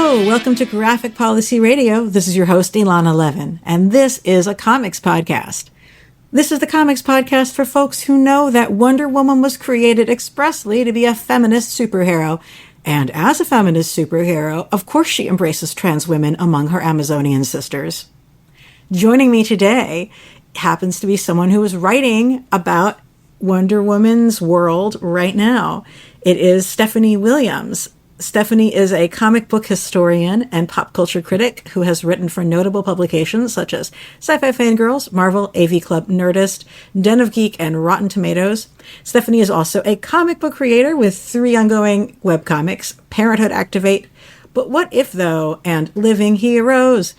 Welcome to Graphic Policy Radio. This is your host, Ilana Levin, and this is a comics podcast. This is the comics podcast for folks who know that Wonder Woman was created expressly to be a feminist superhero. And as a feminist superhero, of course she embraces trans women among her Amazonian sisters. Joining me today happens to be someone who is writing about Wonder Woman's world right now. It is Stephanie Williams. Stephanie is a comic book historian and pop culture critic who has written for notable publications such as Sci-Fi Fangirls, Marvel, AV Club, Nerdist, Den of Geek, and Rotten Tomatoes. Stephanie is also a comic book creator with 3 ongoing webcomics, Parenthood Activate, But What If Though, and Living Heroes.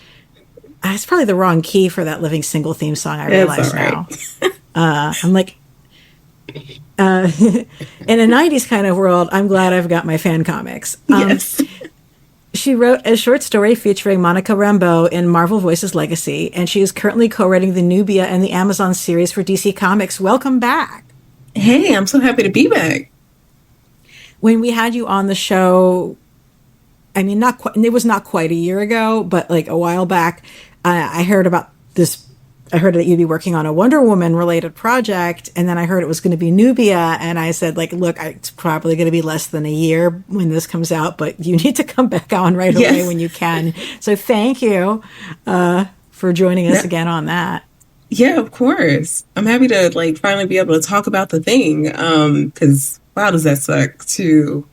It's probably the wrong key for that Living Single theme song, I realize now. I'm like... in a 90s kind of world, I'm glad I've got my fan comics. Yes. She wrote a short story featuring Monica Rambeau in Marvel Voices Legacy, and she is currently co-writing the Nubia and the Amazon series for DC Comics. Welcome back. Hey, I'm so happy to be back. When we had you on the show, I mean, it was not quite a year ago, but like a while back, I heard about this. I heard that you'd be working on a Wonder Woman related project, and then I heard it was going to be Nubia, and I said, like, look, it's probably going to be less than a year when this comes out, but you need to come back on right away when you can. So thank you for joining us again on that. Yeah, of course. I'm happy to like finally be able to talk about the thing, because wow, does that suck to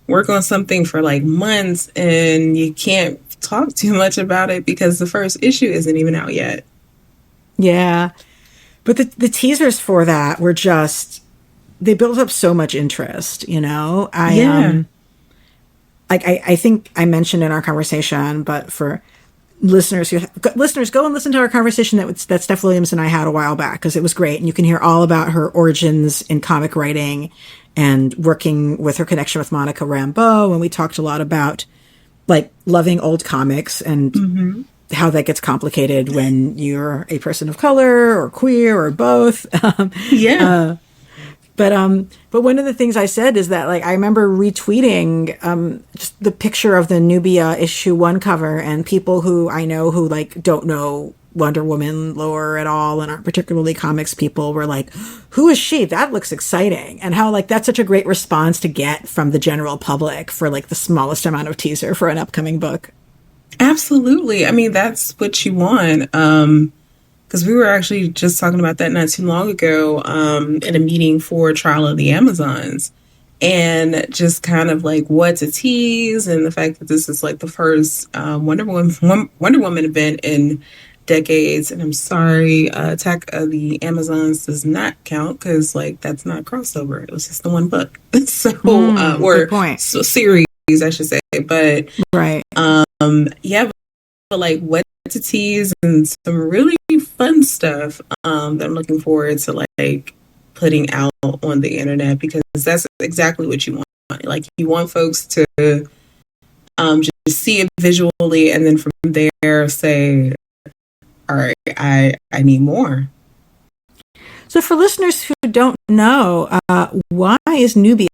work on something for like months and you can't talk too much about it because the first issue isn't even out yet. Yeah. But the teasers for that were just, they built up so much interest, you know? I think I mentioned in our conversation, but for listeners, go and listen to our conversation that Steph Williams and I had a while back, because it was great. And you can hear all about her origins in comic writing and working with her connection with Monica Rambeau. And we talked a lot about like loving old comics and how that gets complicated when you're a person of color or queer or both. But one of the things I said is that, like, I remember retweeting just the picture of the Nubia issue 1 cover, and people who I know who like don't know Wonder Woman lore at all and aren't particularly comics people were like, who is she? That looks exciting. And how like that's such a great response to get from the general public for like the smallest amount of teaser for an upcoming book. Absolutely. I mean, that's what you want. Because we were actually just talking about that not too long ago in a meeting for Trial of the Amazons. And just kind of like what to tease, and the fact that this is like the first Wonder Woman event in decades. And I'm sorry, Attack of the Amazons does not count because like that's not crossover. It was just the one book. So good point. So series, I should say. But right. Yeah, but like what to tease and some really fun stuff that I'm looking forward to like putting out on the internet, because that's exactly what you want. Like you want folks to just see it visually, and then from there say, all right, I need more. So for listeners who don't know, why is Nubia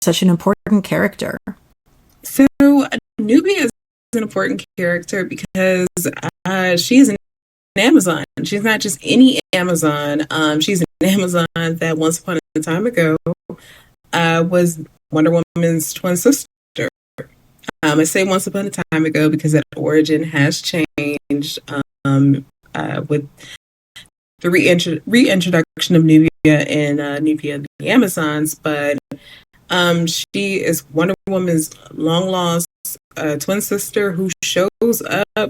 such an important character? So Nubia is an important character because she is an Amazon. She's not just any Amazon. She's an Amazon that once upon a time ago was Wonder Woman's twin sister. I say once upon a time ago because that origin has changed with the reintroduction of Nubia and Nubia and the Amazons. But she is Wonder Woman's long lost twin sister who shows up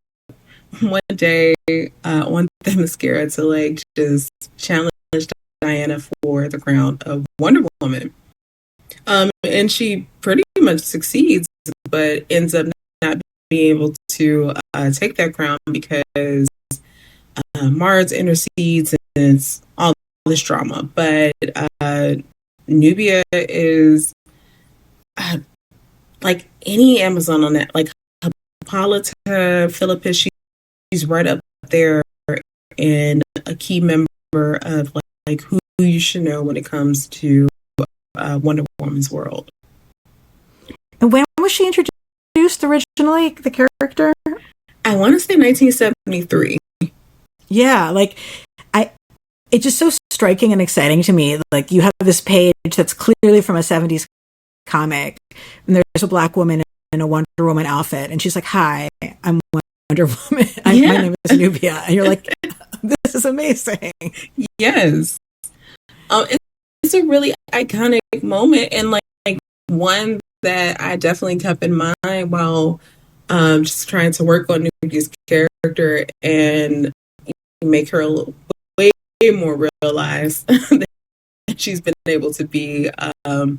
one day on Themyscira to like just challenge Diana for the crown of Wonder Woman. And she pretty much succeeds, but ends up not being able to take that crown because Mars intercedes, and it's all this drama. But Nubia is like any Amazon on that, like Hippolyta, Philippus, she's right up there and a key member of like who you should know when it comes to Wonder Woman's world. And when was she introduced first originally, the character? I want to say 1973. Yeah, like it's just so striking and exciting to me. Like, you have this page that's clearly from a 70s comic, and there's a black woman in a Wonder Woman outfit, and she's like, "Hi, I'm Wonder Woman. My name is Nubia," and you're like, "This is amazing." Yes, it's a really iconic moment, and like one that I definitely kept in mind while just trying to work on Nubia's character and make her a little way more realized than she's been able to be over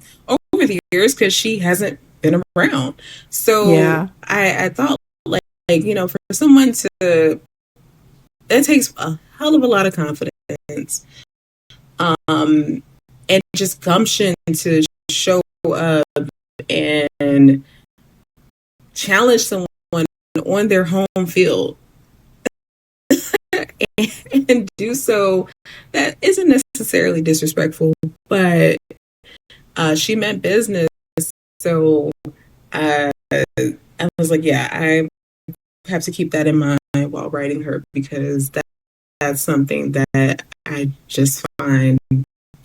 the years, because she hasn't been around. So yeah. I thought, like, for someone that takes a hell of a lot of confidence, and just gumption to show up and challenge someone on their home field and do so that isn't necessarily disrespectful, but she meant business. So I was like, yeah, I have to keep that in mind while writing her, because that's something that I just find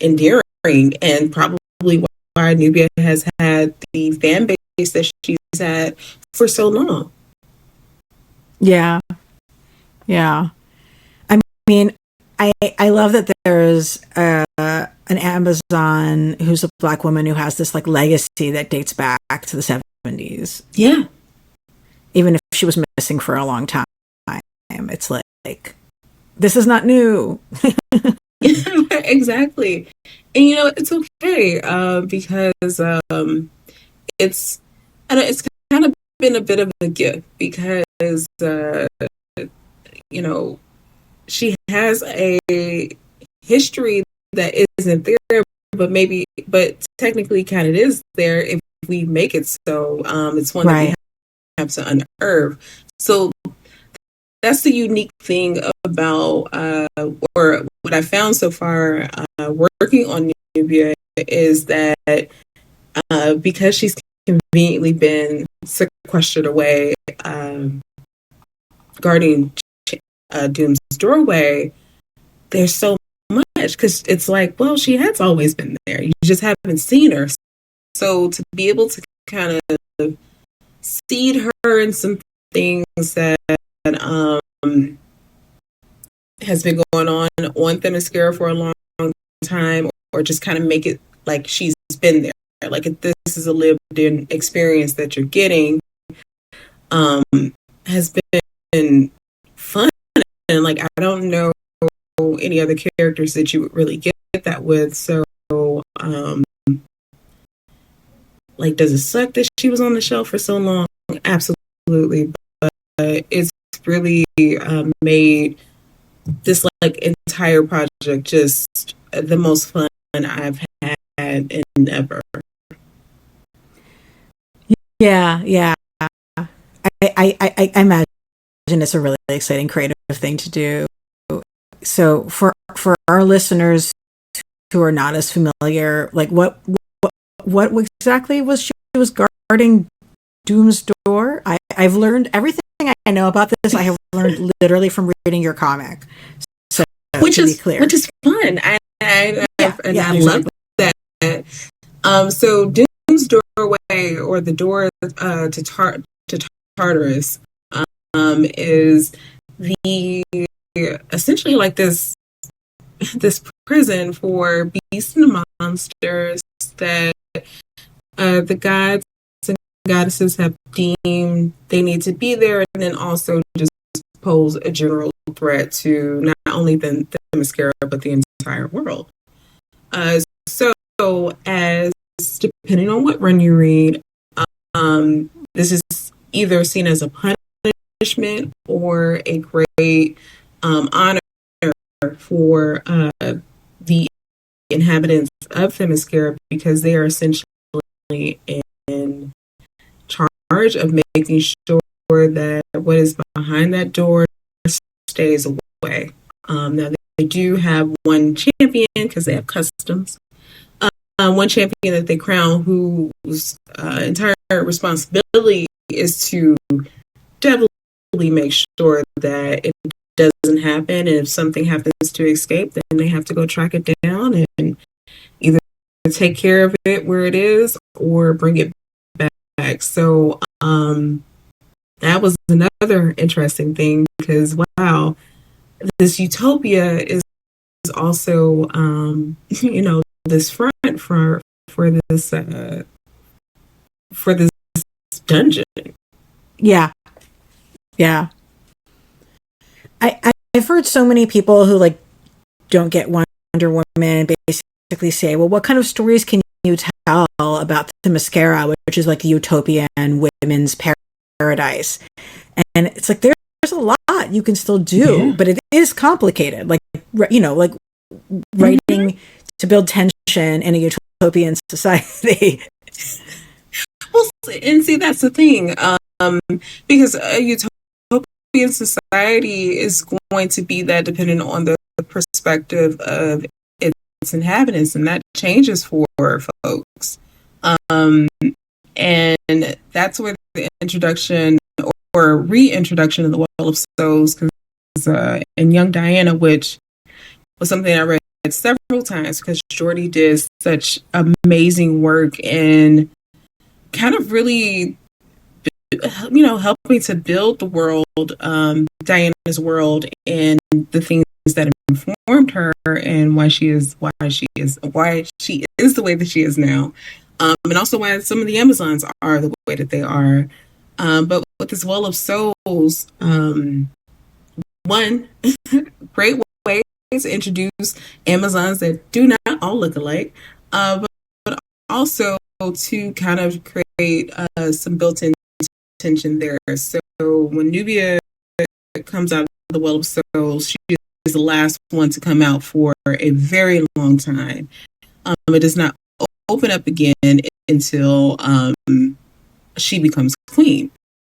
endearing, and probably why Nubia has had the fan base that she's had for so long. Yeah. Yeah. I mean, I love that there's an Amazon who's a black woman who has this like legacy that dates back to the 70s. Yeah. Even if she was missing for a long time, it's like this is not new. Exactly. And it's okay, because it's kind of been a bit of a gift, because she has a history that isn't there, but technically kind of is there if we make it so. It's one that we have to unearth. So that's the unique thing about, or what I found so far, working on Nubia, is that because she's conveniently been sequestered away, guarding Doom's doorway, there's so much, because it's like, well, she has always been there. You just haven't seen her. So to be able to kind of seed her in some things that has been going on Themyscira for a long time, or just kind of make it like she's been there. Like, if this is a lived-in experience that you're getting, has been fun. And like, I don't know any other characters that you would really get that with. So, like, does it suck that she was on the shelf for so long? Absolutely. But it's really made this like entire project just the most fun I've had in ever. Yeah. I imagine it's a really exciting creative thing to do. So for our listeners who are not as familiar, like what exactly was guarding Doom's door? I've learned everything I know about this. I have learned literally from reading your comic. So which is fun. I love that. So Doom's doorway, or the door to Tartarus, is the essentially like this prison for beasts and monsters that the gods and goddesses have deemed they need to be there, and then also just pose a general threat to not only the Themyscira but the entire world. So as depending on what run you read, this is either seen as a punishment or a great honor for the inhabitants of Themyscira, because they are essentially in charge of making sure that what is behind that door stays away. Now they do have one champion, because they have customs. One champion that they crown, whose entire responsibility is to definitely make sure that it doesn't happen. And if something happens to escape, then they have to go track it down and either take care of it where it is or bring it back. So that was another interesting thing because, wow, this utopia is also, this front for this dungeon. Yeah. Yeah. I've heard so many people who like don't get Wonder Woman basically say, well, what kind of stories can you tell about the mascara, which is like the utopian women's paradise? And it's like there's a lot you can still do, but it is complicated. Like, like writing to build tension in a utopian society. Well, and see, that's the thing, because a utopian society is going to be that dependent on the perspective of its inhabitants, and that changes for folks. And that's where the introduction or reintroduction of the Well of Souls, in Young Diana, which was something I read several times because Jordy did such amazing work in kind of really, helping to build the world, Diana's world, and the things that informed her and why she is the way that she is now, and also why some of the Amazons are the way that they are. But with this Well of Souls, one great way to introduce Amazons that do not all look alike, but also to kind of create some built-in tension there. So when Nubia comes out of the Well of Souls, she is the last one to come out for a very long time. It does not open up again until she becomes queen.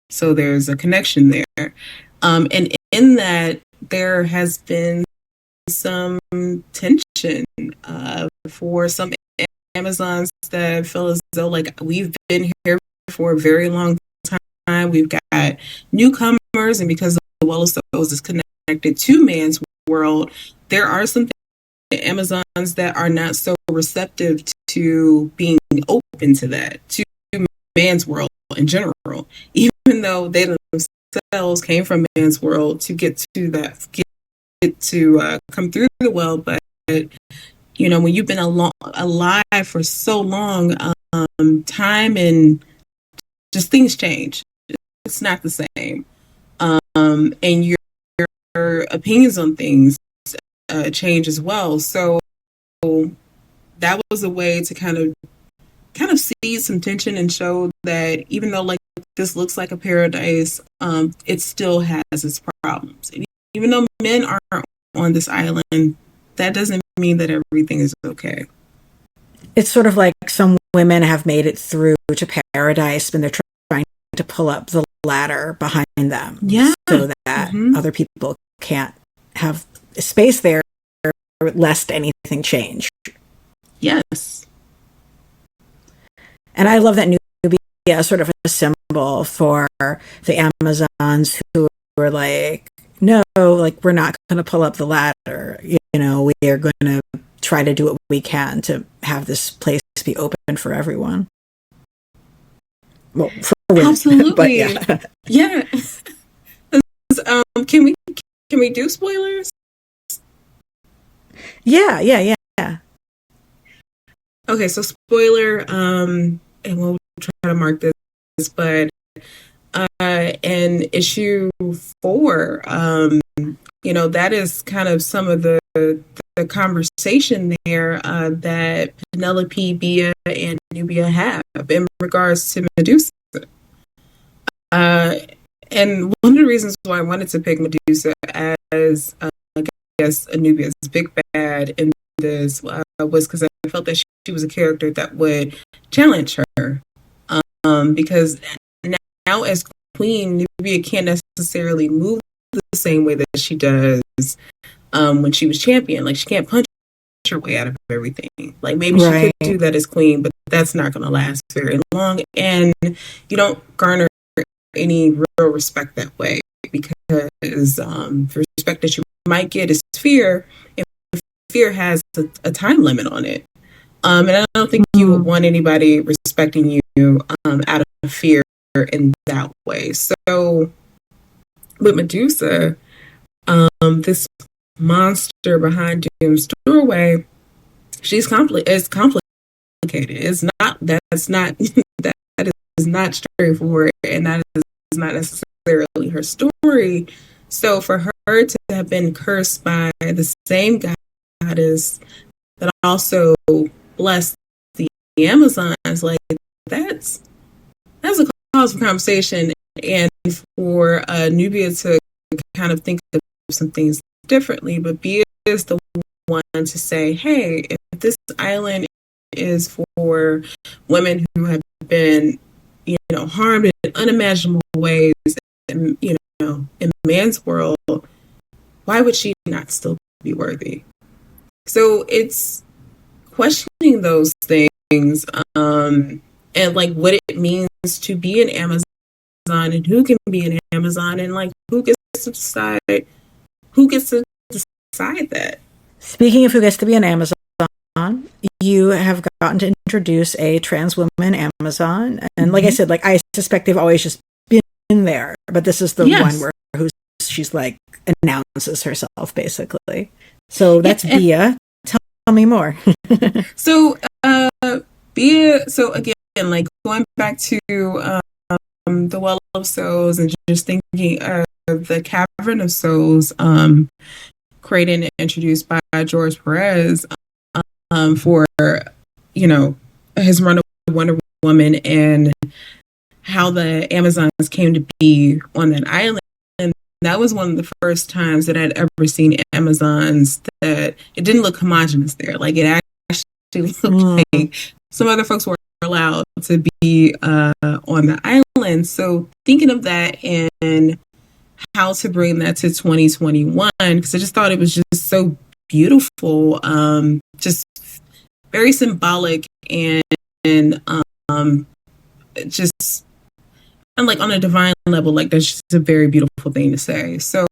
So there's a connection there. And in that, there has been some tension for some Amazons that feel as though, like, we've been here for a very long time. We've got newcomers, and because the Well of Souls is connected to man's world, there are some Amazons that are not so receptive to being open to that, to man's world in general, even though they themselves came from man's world to get to come through the well. But when you've been alive for so long, time and just things change. It's not the same, and your opinions on things change as well. So that was a way to kind of see some tension and show that even though, like, this looks like a paradise, it still has its problems. And even though men aren't on this island, that doesn't mean that everything is okay. It's sort of like some women have made it through to paradise, and they're trying to pull up the ladder behind them, so that other people can't have space there, lest anything change. Yes. And I love that Nubia is sort of a symbol for the Amazons who were like, no, like, we're not going to pull up the ladder. We are going to try to do what we can to have this place be open for everyone. Well, for women. Absolutely. But yeah. Yeah. Can we do spoilers? Yeah. Okay, so spoiler, and we'll try to mark this, but in issue 4, that is kind of some of the conversation there that Penelope, Bia, and Nubia have in regards to Medusa. And one of the reasons why I wanted to pick Medusa as, I guess, Nubia's big bad in this was because I felt that she was a character that would challenge her. Because now as queen, Nubia can't necessarily move the same way that she does when she was champion. Like, she can't punch her way out of everything. Like, maybe she could do that as queen, but that's not going to last very long. And you don't garner any real respect that way, because the respect that you might get is fear, and fear has a time limit on it. And I don't think you would want anybody respecting you out of fear in that way. So with Medusa, this monster behind Doom's doorway, it's complicated. It's not that's not that is not straightforward, and that is not necessarily her story. So for her to have been cursed by the same goddess that also blessed the Amazons, like that's a cause for conversation, and for Nubia to kind of think of some things differently. But Bia is the one to say, hey, if this island is for women who have been, harmed in unimaginable ways, and, in man's world, why would she not still be worthy? So it's questioning those things, and like what it means to be an Amazon, and who can be an Amazon, and like who gets to decide that. Speaking of who gets to be an Amazon, you have gotten to introduce a trans woman Amazon, and like I said, like I suspect they've always just been there, but this is the one where she's like announces herself basically. So that's Bia. Tell me more. So Bia. So again, like going back to the Well of Souls, and just thinking of the Cavern of Souls, created and introduced by George Perez, for his run of Wonder Woman, and how the Amazons came to be on that island. And that was one of the first times that I'd ever seen Amazons that it didn't look homogenous there. Like it actually looked like some other folks were allowed to be on the island. So thinking of that and how to bring that to 2021, because I just thought it was just so beautiful, just very symbolic, and just, and like on a divine level, like that's just a very beautiful thing to say. So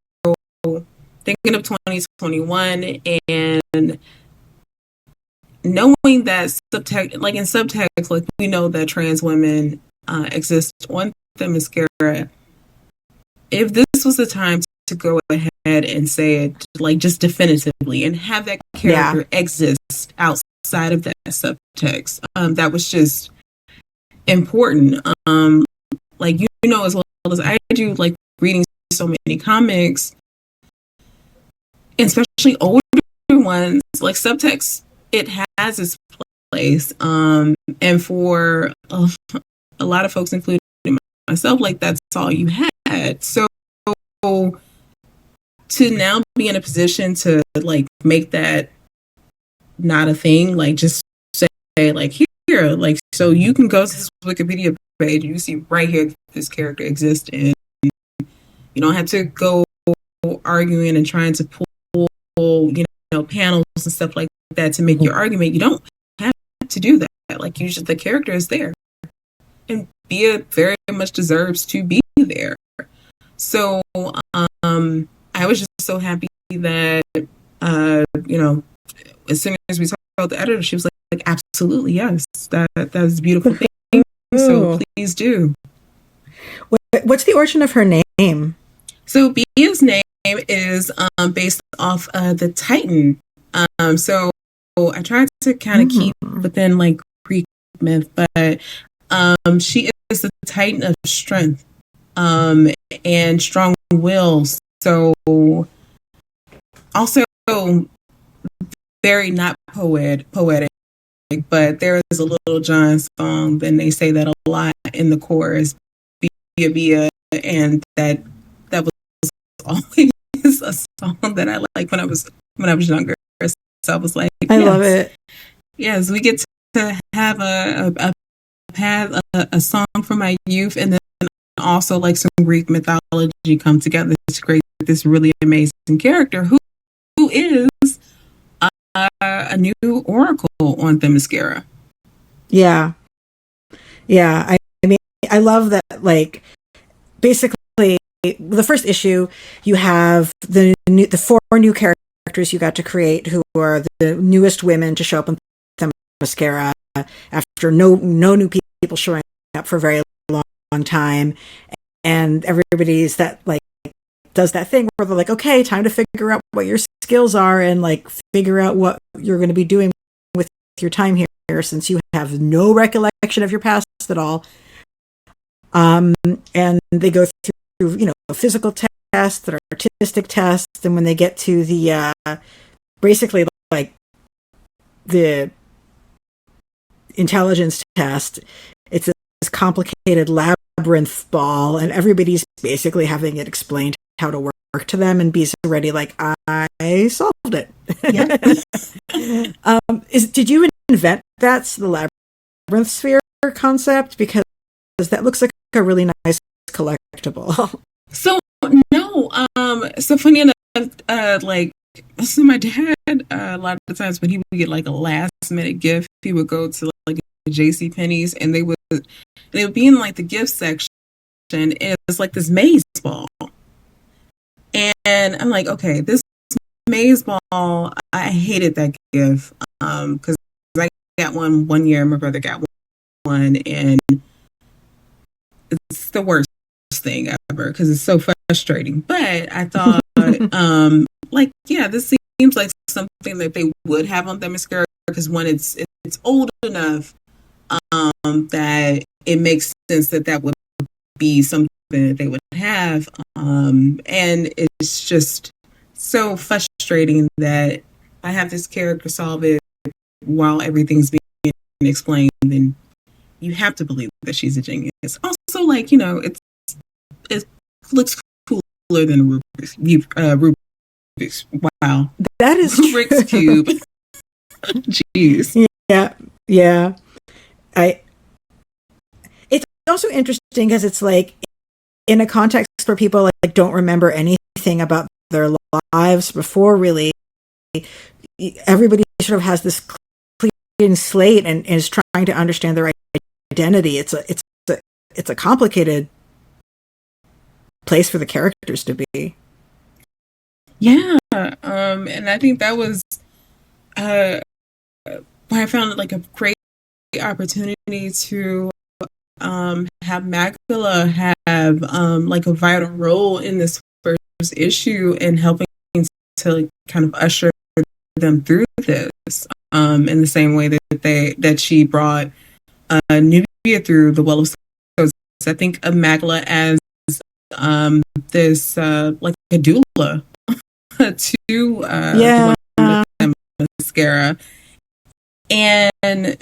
thinking of 2021 and knowing that subtext, like in subtext, like we know that trans women exist on Themyscira. If this was the time to go ahead and say it, like just definitively, and have that character exist outside of that subtext, that was just important. Like as well as I do, like reading so many comics, and especially older ones, like subtext, it has its place, and for a lot of folks, including myself, like that's all you had. So to now be in a position to like make that not a thing, like just say like here, like so you can go to this Wikipedia page, you see right here this character exists, and you don't have to go arguing and trying to pull panels and stuff like that to make your argument. You don't have to do that. Like the character is there, and Bia very much deserves to be there. So I was just so happy that as soon as we told the editor, she was like absolutely yes, that's a beautiful thing. So please do. What's the origin of her name? So Bia's name is based off the Titan. So I tried to kind of keep within like Greek myth, but she is the Titan of strength, and strong will. So also very not poetic, but there is a Little John song, and they say that a lot in the chorus, Bia Bia, and that was always a song that I liked when I was younger. So I was like, I love it. Yes, we get to have a song from my youth, and then also like some Greek mythology come together to create this really amazing character who is a new oracle on Themyscira. Yeah. I mean, I love that. Like, basically, the first issue, you have the four new characters you got to create, who are the newest women to show up in Themyscira after no new people showing up for a very long time, and everybody's that like does that thing where they're like, okay, time to figure out what your skills are and like figure out what you're going to be doing with your time here, since you have no recollection of your past at all. And they go through, physical tests that are artistic tests, and when they get to the basically like the intelligence test, it's this complicated labyrinth ball, and everybody's basically having it explained how to work to them, and B's already like, I solved it. Yeah. Did you invent that's the labyrinth sphere concept? Because that looks like a really nice collectible. So no, so funny enough, so my dad, a lot of the times when he would get like a last minute gift, he would go to like JC Penney's, and they would be in like the gift section, and it's like this maze ball. And I'm like, okay, this maze ball, I hated that gift, because I got one year, my brother got one, and it's the worst thing ever because it's so frustrating. But I thought, this seems like something that they would have on Themyscira, because one, it's old enough that it makes sense that would be something that they would have, and it's just so frustrating that I have this character solve it while everything's being explained, and you have to believe that she's a genius. Also, like, it looks cooler than Rubik's. Wow, that is Rubik's cube. Jeez. Yeah. It's also interesting because it's like in a context where people like don't remember anything about their lives before, really. Everybody sort of has this clean slate and is trying to understand their identity. It's a complicated place for the characters to be. Yeah, and I think that was why I found it like a great opportunity to have Magdala have like a vital role in this first issue and helping to kind of usher them through this, in the same way that she brought Nubia through the Well of Souls. I think of Magdala as this like a doula to Themyscira, and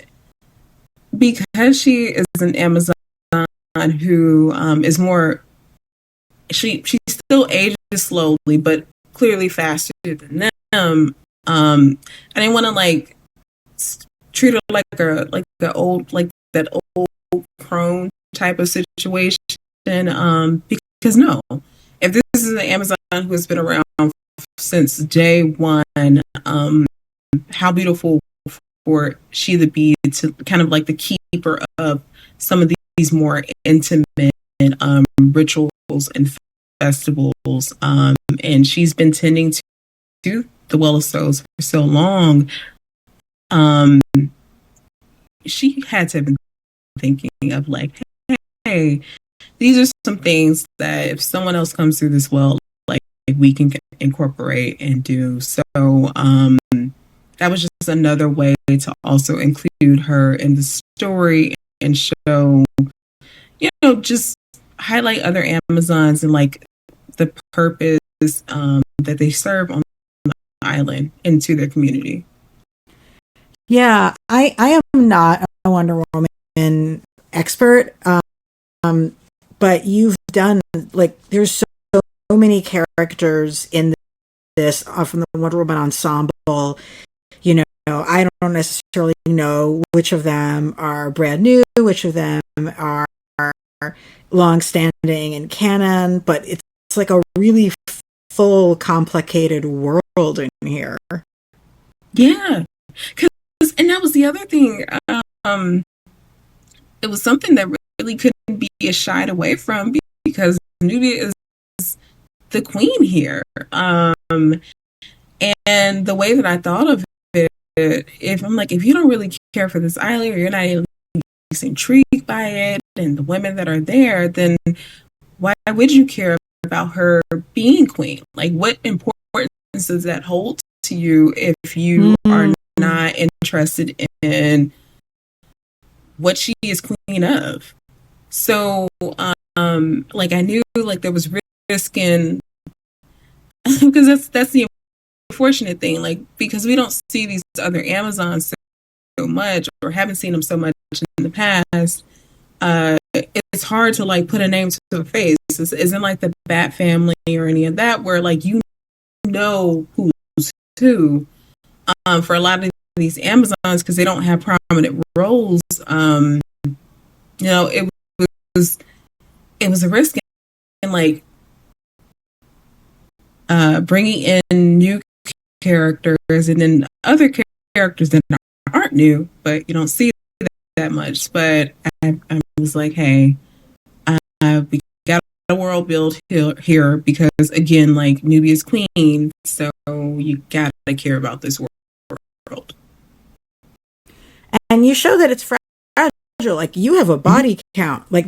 because she is an Amazon who is more, she still ages slowly but clearly faster than them. I didn't want to like treat her like a old, like that old crone type of situation, because no, if this is an Amazon who has been around since day one, how beautiful for she to be to kind of like the keeper of some of these more intimate rituals and festivals, and she's been tending to the Well of Souls for so long. She had to have been thinking of like, hey, these are some things that if someone else comes through this well, like we can incorporate and do. So that was just another way to also include her in the story and show, just highlight other Amazons and like the purpose that they serve on the island and to their community. Yeah, I am not a Wonder Woman expert, but you've done, like, there's so many characters in this from the Wonder Woman ensemble. I don't necessarily know which of them are brand new, which of them are long-standing in canon, but it's like a really full, complicated world in here. Yeah, and that was the other thing. It was something that really couldn't be shied away from, because Nubia is the queen here. And the way that I thought of it, if I'm like, if you don't really care for this island, or you're not at least intrigued by it and the women that are there, then why would you care about her being queen? Like, what importance does that hold to you if you are not interested in what she is queen of? So, like, I knew like there was risk in because that's the unfortunate thing, like, because we don't see these other Amazons so much, or haven't seen them so much in the past. It's hard to like put a name to a face. This isn't like the Bat Family or any of that, where like you know who's who. For a lot of these Amazons, because they don't have prominent roles, it was a risk in like bringing in new characters, and then other characters that aren't new, but you don't see that much. But I was like, hey, we got a world build here because, again, like, Nubia's queen, so you gotta care about this world. And you show that it's fragile. Like, you have a body count. Like,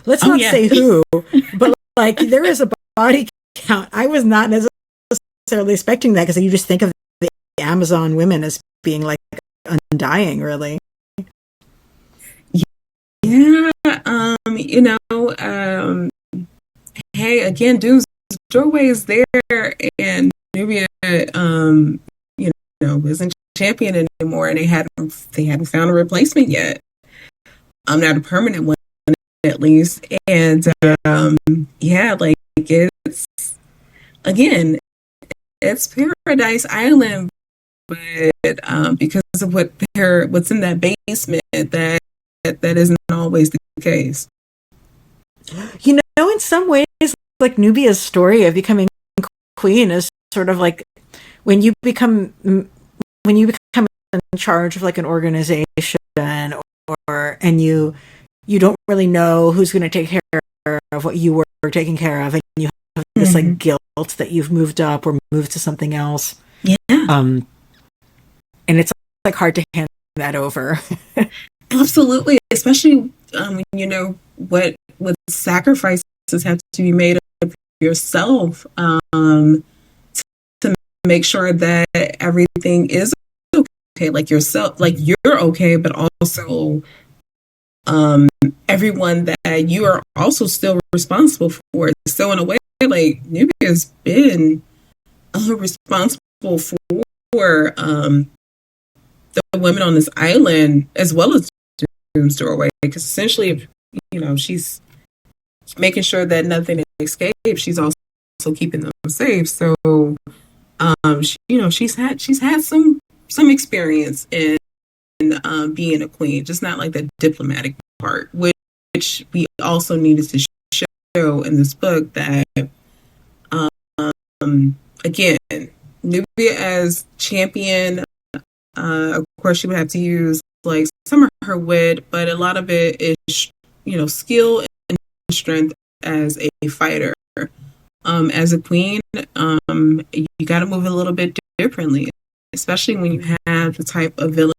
let's not say who, but like, there is a body count. I was not necessarily expecting that, because you just think of the Amazon women as being like undying, really. Yeah, hey, again, Doom's doorway is there, and Nubia, isn't champion anymore, and they hadn't found a replacement yet. I'm not a permanent one, at least, and like, it's, again, it's Paradise Island, but because of what's in that basement, that isn't always the case. In some ways, like, Nubia's story of becoming queen is sort of like when you become in charge of like an organization, and you don't really know who's going to take care of what you were taking care of, and you have this like guilt that you've moved up or moved to something else. Yeah. And it's like hard to hand that over. Absolutely, especially what sacrifices have to be made of yourself to make sure that everything is okay, like yourself, like you're okay, but also everyone that you are also still responsible for. So in a way, like, Nubia has been responsible for the women on this island, as well as Doom's doorway, because essentially, she's making sure that nothing escapes. She's also keeping them safe. So, she's had some experience in being a queen, just not like the diplomatic part, which we also needed to show in this book. That again, Nubia as champion, of course, she would have to use like some of her wit, but a lot of it is, skill and strength as a fighter. As a queen, you got to move a little bit differently, especially when you have the type of villain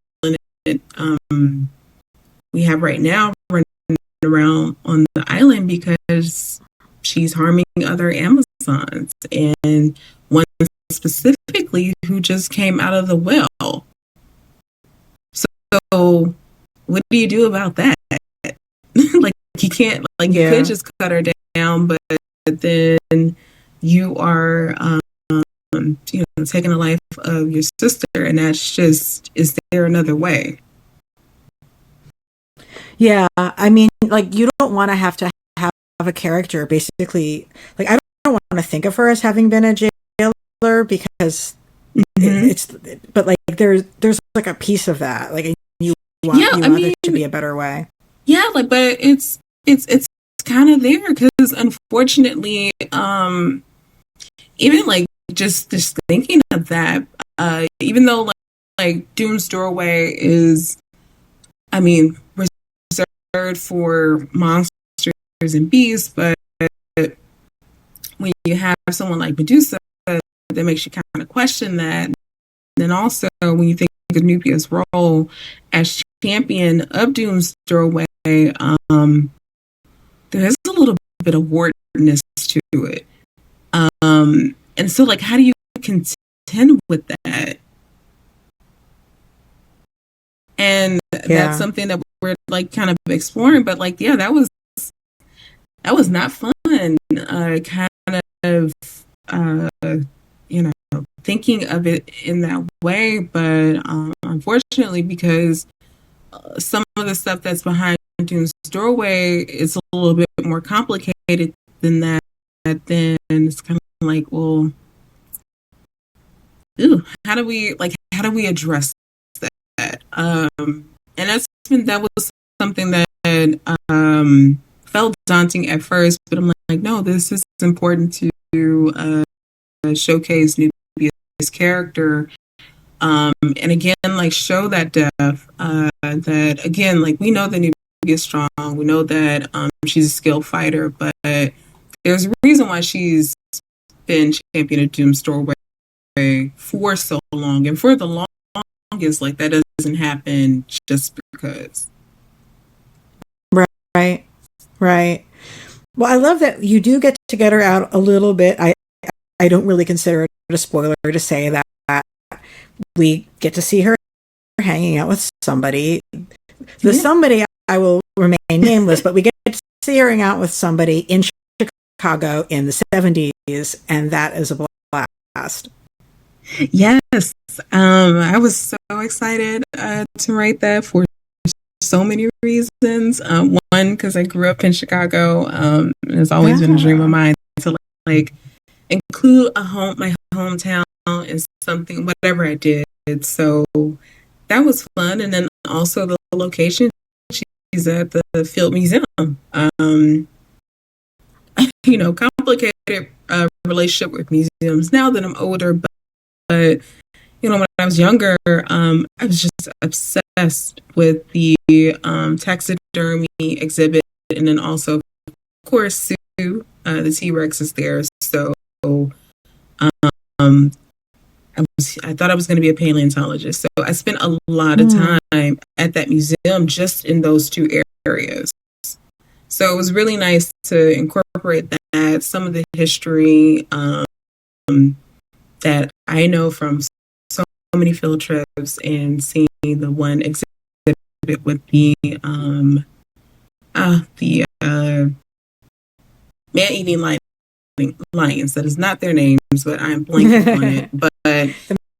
we have right now running around on the island, because she's harming other Amazons, and one specifically who just came out of the well. So what do you do about that? Like, you can't, like, you could just cut her down, but then you are taking the life of your sister, and that's just, is there another way? Yeah, I mean, like, you don't want to have a character basically, like, I don't want to think of her as having been a jailer, because but like there's like a piece of that, like, you want there to be a better way. Yeah, like, but it's kind of there, because unfortunately, even like just thinking of that, even though like Doom's doorway is, I mean, reserved for monsters and beasts, but when you have someone like Medusa, that makes you kind of question that. And then also when you think of Nubia's role as champion of Doom's Doorway, there is a little bit of wardness to it. And so, like, how do you contend with that? And that's something that we're like kind of exploring. But like, yeah, that was not fun. Kind of, you know, thinking of it in that way. But unfortunately, because some of the stuff that's behind Doom's Doorway is a little bit more complicated than that, then it's kind of like, well, how do we address that? And that was something that felt daunting at first, but I'm like, no, this is important to showcase Nubia's character, and again, like, show that depth. That again, like, we know that Nubia is strong. We know that she's a skilled fighter, but there's a reason why she's been champion of Doom's Doorway for so long, and for the longest, like, that doesn't happen just because. Right. Well, I love that you do get to get her out a little bit. I don't really consider it a spoiler to say that we get to see her hanging out with somebody. The somebody, I will remain nameless, but we get to see her hanging out with somebody in Chicago in the 70s, and that is a blast. Yes. I was so excited to write that for so many reasons. One, because I grew up in Chicago. It's always been a dream of mine to like include my hometown in something, whatever I did. So that was fun. And then also the location. She's at the Field Museum. Complicated relationship with museums now that I'm older, but when I was younger, I was just obsessed with the taxidermy exhibit, and then also, of course, Sue, the T-Rex is there. So I thought I was going to be a paleontologist. So I spent a lot of time at that museum just in those two areas. So it was really nice to incorporate that, some of the history that I know from so many field trips, and seeing the one exhibit with the man-eating lions. That is not their names, but I'm blanking on it. But the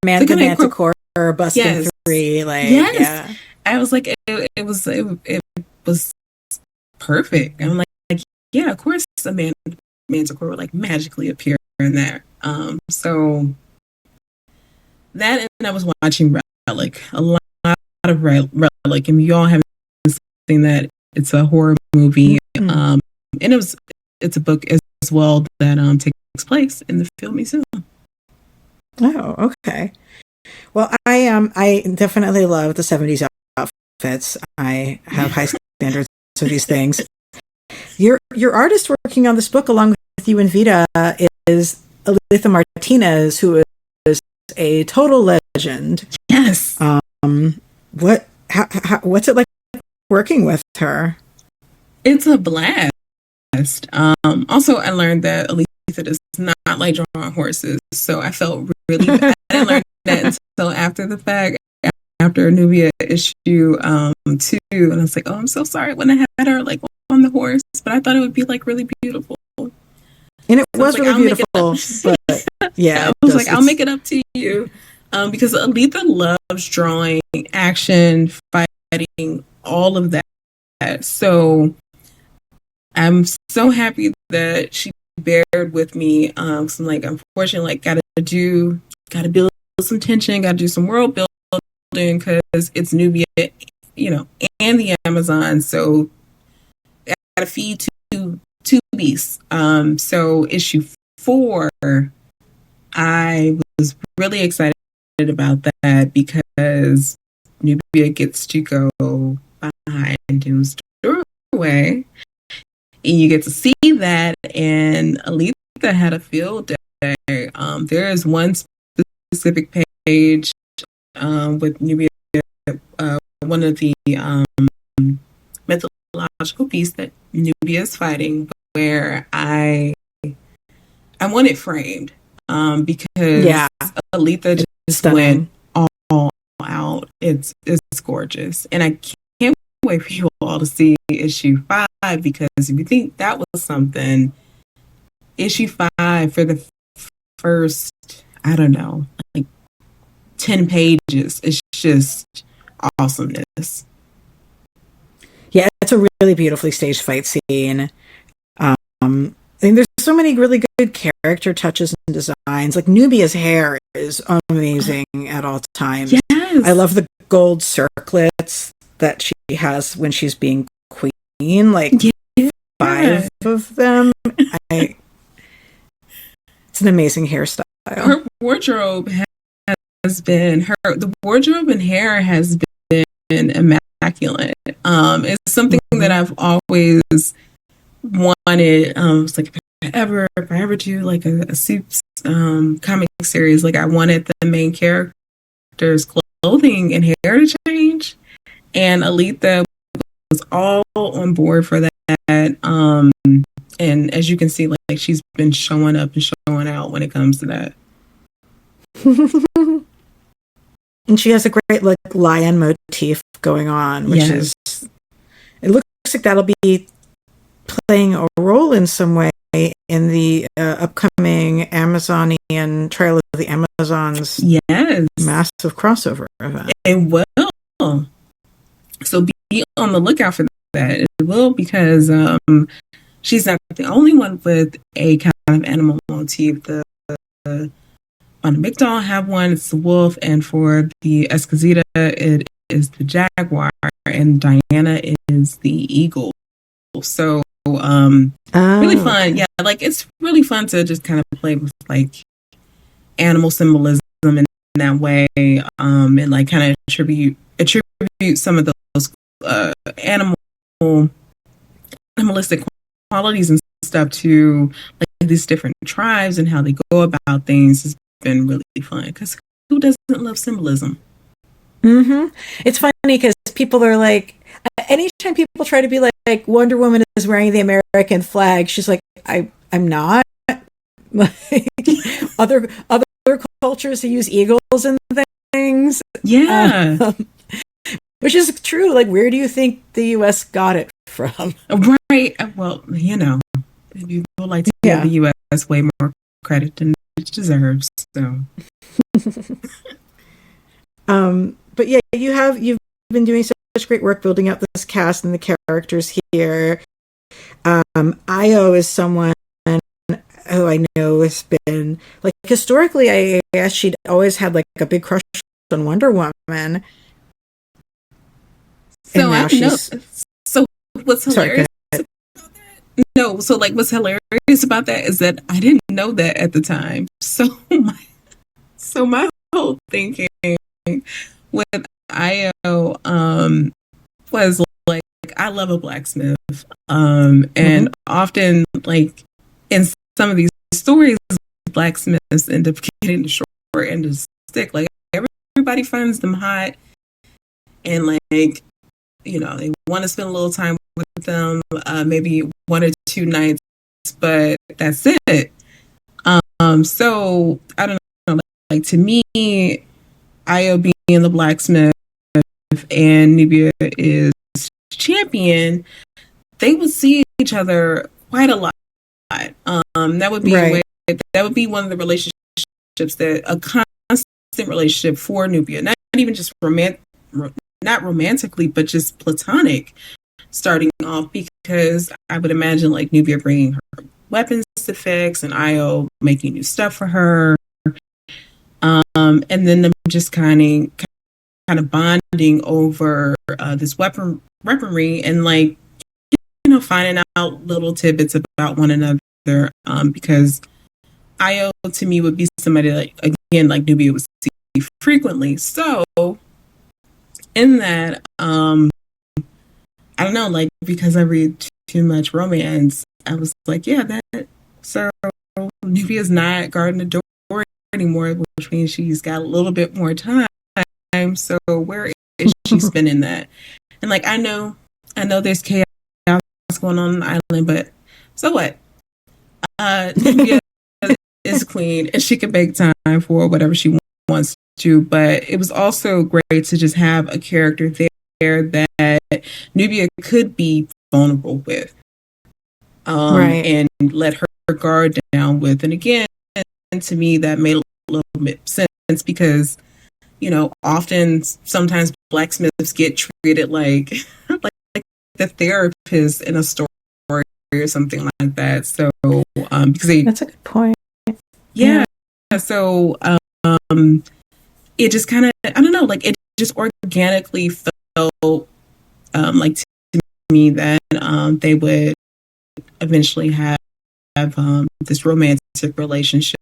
Manticore busting through, like, yes. Yeah. I was like, it was perfect. I'm like, yeah, of course, a manticore would like magically appear in there. So that, and I was watching Relic, a lot of Relic, and you all haven't seen that. It's a horror movie, and it's a book as well that takes place in the Field Museum. Oh, okay. Well, I definitely love the 70s outfits. I have high standards of these things. Your artist working on this book along with you and Vita is Aletha Martinez, who is a total legend. Yes. What's it like working with her? It's a blast. Also, I learned that Aletha does not like drawing horses, so I felt really bad. I didn't learn that until after the fact, after Nubia issue 2, and I was like, oh, I'm so sorry when I had her like on the horse, but I thought it would be like really beautiful. And it was really beautiful, but yeah, I was like, I'll make it up to you, because Aletha loves drawing, action, fighting, all of that. So I'm so happy that she bared with me. So I'm like, unfortunately, like, gotta build some tension, gotta do some world building, because it's Nubia, and the Amazon. So I gotta feed two beasts. So issue 4, I was really excited about that, because Nubia gets to go behind Doom's Doorway, and you get to see that, and Aletha had a field day. There is one specific page with Nubia, one of the mythological beasts that Nubia is fighting, where I want it framed because Aletha just Stunning. went all out. It's gorgeous, and I can't wait for you all to see issue 5, because if you think that was something, issue 5 for the first, I don't know, like 10 pages, it's just awesomeness. Yeah, it's a really beautifully staged fight scene. And there's so many really good character touches and designs. Like Nubia's hair is amazing at all times. Yes. I love the gold circlets that she has when she's being queen. Like 5 of them. It's an amazing hairstyle. Her wardrobe the wardrobe and hair has been immaculate. It's something that I've always wanted. It's like if I ever do like a Supes comic series, like I wanted the main character's clothing and hair to change, and Aletha was all on board for that. And as you can see, like she's been showing up and showing out when it comes to that. And she has a great like lion motif going on, which is, it looks like that'll be playing a role in some way in the upcoming Amazonian Trail of the Amazons massive crossover event. It will. So be on the lookout for that. It will, because she's not the only one with a kind of animal motif. The on the Big Doll have one, it's the wolf, and for the Escazita, it is the jaguar, and Diana is the eagle. So really fun. Yeah, like it's really fun to just kind of play with like animal symbolism in that way, and like kind of attribute some of those animalistic qualities and stuff to like these different tribes and how they go about things. Has been really fun, because who doesn't love symbolism? It's funny because people are like, anytime people try to be like Wonder Woman is wearing the American flag, she's like, I'm not. Like other cultures who use eagles and things, which is true. Like, where do you think the U.S. got it from? Right. Well, people like to give the U.S. way more credit than it deserves. So, but yeah, you've been doing such great work building up this cast and the characters here. Io is someone who I know has been like historically. I guess she'd always had like a big crush on Wonder Woman. So I know. So what's hilarious? So like what's hilarious about that is that I didn't know that at the time. So my whole thinking with Io was like, I love a blacksmith, and often like in some of these stories, blacksmiths end up getting the short end of the stick. Like everybody finds them hot, and like they want to spend a little time with them, maybe 1 or 2 nights, but that's it. So I don't know. Like to me, Io being the blacksmith and Nubia is champion, they would see each other quite a lot. That would be a way, that would be one of the relationships that a constant relationship for Nubia, not even just not romantically, but just platonic, starting off, because I would imagine like Nubia bringing her weapons to fix and Io making new stuff for her, and then them just kind of bonding over this weaponry and like finding out little tidbits about one another, because Io to me would be somebody like, again, like Nubia would see frequently. So in that, I don't know, like because I read too much romance, I was like, yeah, that. So Nubia's not guarding the door anymore, which means she's got a little bit more time. So where is she spending that? And like, I know there's chaos going on the island, but so what? Nubia is queen, and she can make time for whatever she wants to. But it was also great to just have a character there that Nubia could be vulnerable with, Right. and let her guard down with. And again, to me, that made a little bit sense because, you know, often sometimes blacksmiths get treated like like the therapist in a story or something like that. So because That's a good point. yeah. So it just kind of, I don't know, like it just organically felt like to me that they would eventually have this romantic relationship,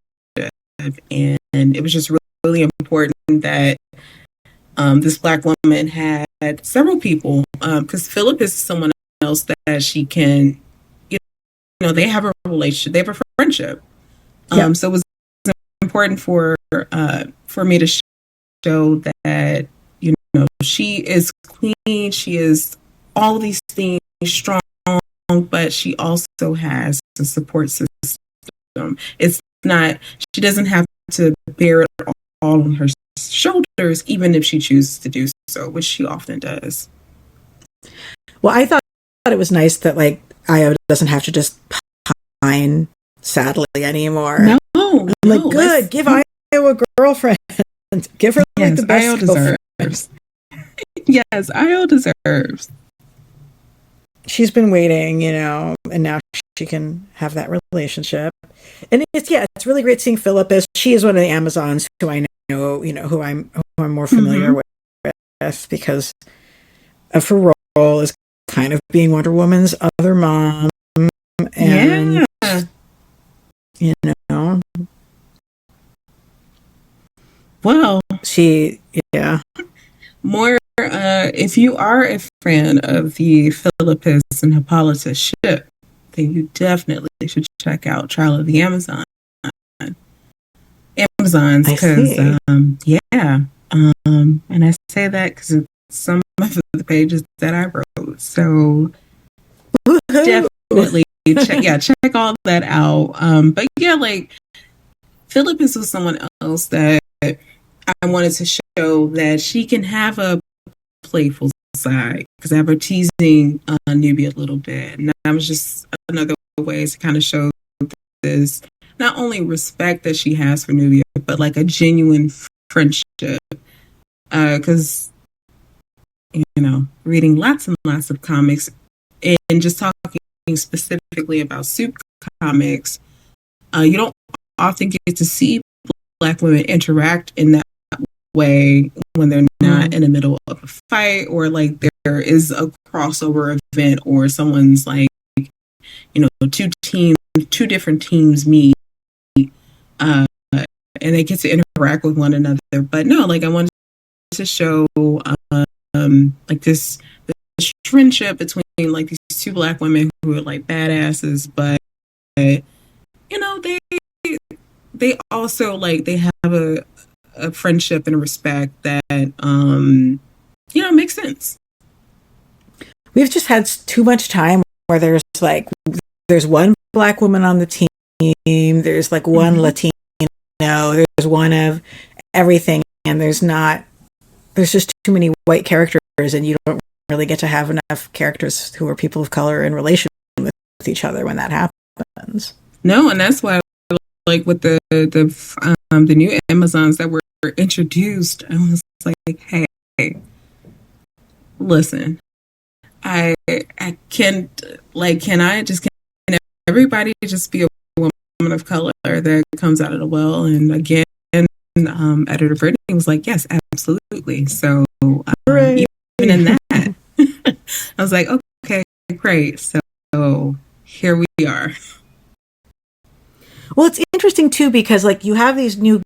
and it was just really important that this Black woman had several people, because Philip is someone else that she can, you know, they have a relationship, they have a friendship. So it was important for me to show that, you know, she is queen, she is all these things, strong, but she also has a support system. It's not, she doesn't have to bear it all on her shoulders, even if she chooses to do so, which she often does. Well, I thought it was nice that like Io doesn't have to just pine sadly anymore. No, I'm like, good, give Io a girlfriend. Give her like the best Io deserves. Yes, Io deserves. She's been waiting, you know, and now she can have that relationship. And it's really great seeing Philip as she is one of the Amazons who I know, you know, who I'm more familiar with because of her role as kind of being Wonder Woman's other mom, and you know, well, more. If you are a fan of the Philippus and Hippolyta ship, then you definitely should check out Trial of the Amazons, because and I say that because it's some of the pages that I wrote. So definitely check all that out. But yeah, like Philippus was someone else that I wanted to show that she can have a playful side, because I have her teasing Nubia a little bit, and that was just another way to kind of show this not only respect that she has for Nubia, but like a genuine friendship. Because you know, reading lots and lots of comics and just talking specifically about soup comics, you don't often get to see Black women interact in that way when they're not in the middle of a fight, or like there is a crossover event, or someone's like, you know, two different teams meet, and they get to interact with one another. But no, like I wanted to show like this friendship between like these two Black women who are like badasses, but you know, they also like they have a friendship and a respect that you know, makes sense. We've just had too much time where there's one Black woman on the team, there's like one Latino, there's one of everything, and there's just too many white characters, and you don't really get to have enough characters who are people of color in relation with each other when that happens. No, and that's why, like with the new Amazons that were introduced, I was like, hey, listen, I can't, like, can everybody just be a woman of color that comes out of the well? And again, editor Brittany was like, yes, absolutely. So even in that, I was like, okay, great. So here we are. Well, it's interesting too, because like you have these new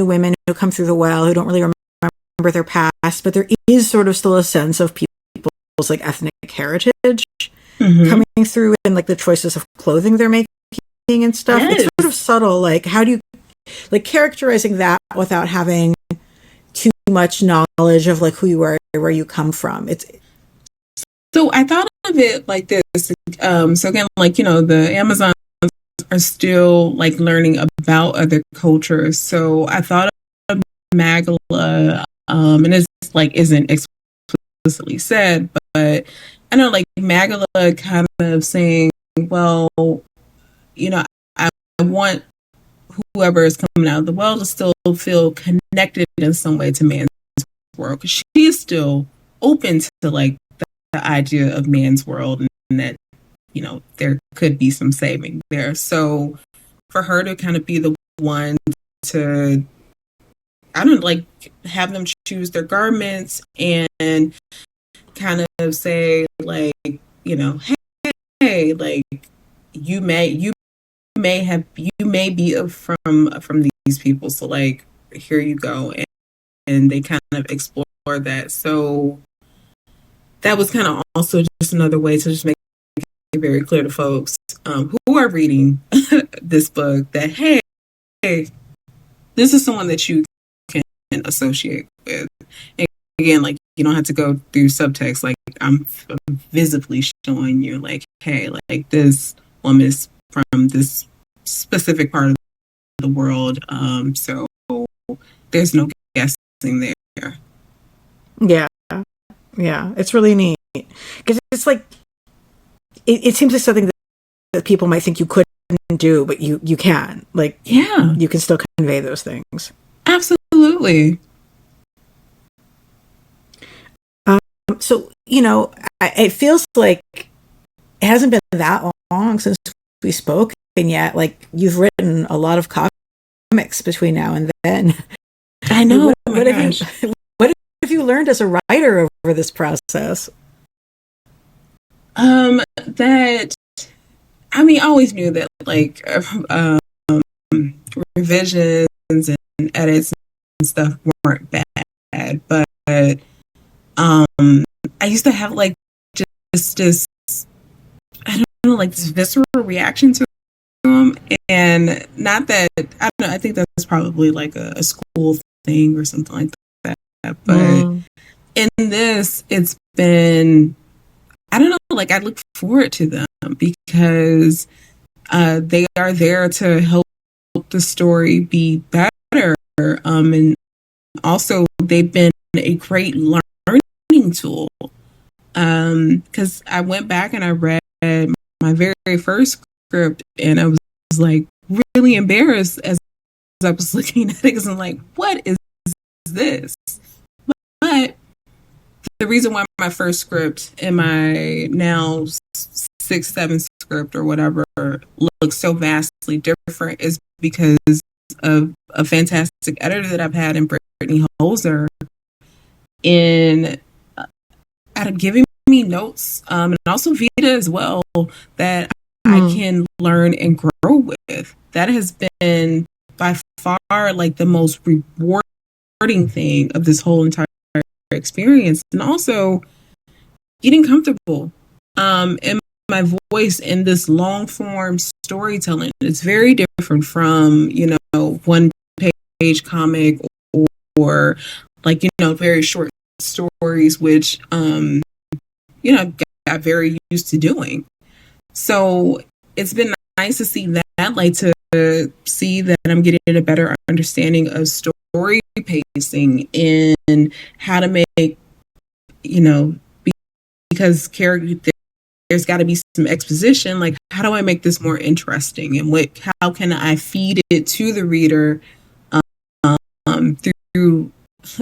women who come through the well who don't really remember their past, but there is sort of still a sense of people's like ethnic heritage coming through in like the choices of clothing they're making and stuff. Yes. It's sort of subtle. Like, how do you, like, characterizing that without having too much knowledge of like who you are, where you come from. So I thought of it like this. So again, like, you know, the Amazons are still like learning about other cultures. So I thought of Magala, and it's like isn't explicitly said, but I know like Magala kind of saying, well, you know, I want whoever is coming out of the well to still feel connected in some way to man's world, because she is still open to like the idea of man's world, and that, you know, there could be some saving there. So for her to kind of be the one to, I don't like, have them choose their garments and kind of say like, you know, hey, like you may be from these people, so like here you go, and they kind of explore that. So that was kind of also just another way to just make it very clear to folks who are reading this book that, hey, this is someone that you can associate with. And again, like, you don't have to go through subtext. Like, I'm visibly showing you, like, hey, like this woman is from this specific part of the world. So there's no guessing there. Yeah, it's really neat because it's like it seems like something that people might think you couldn't do, but you can. Like, yeah, you can still convey those things. Absolutely. So, you know, it feels like it hasn't been that long since we spoke, and yet, like, you've written a lot of comics between now and then. I know. What have you learned as a writer over this process? That, I mean, I always knew that, like, revisions and edits and stuff weren't bad, but I used to have like just I don't know, like this visceral reaction to them, and not that, I don't know, I think that's probably like a school thing or something like that, but in this, it's been, I don't know, like I look forward to them because they are there to help the story be better, and also they've been a great learning tool, because I went back and I read my very first script, and I was like really embarrassed as I was looking at it, because I'm like, what is this? But the reason why my first script and my now 6-7 script or whatever looks so vastly different is because of a fantastic editor that I've had in Brittany Holzer, in out of giving me notes, and also Vita as well, that I can learn and grow with. That has been by far like the most rewarding thing of this whole entire experience, and also getting comfortable in my voice in this long form storytelling. It's very different from, you know, one page comic or like, you know, very short stories, which you know, got very used to doing. So it's been nice to see that, like to see that I'm getting a better understanding of story pacing and how to make, you know, because there's got to be some exposition. Like, how do I make this more interesting, and how can I feed it to the reader through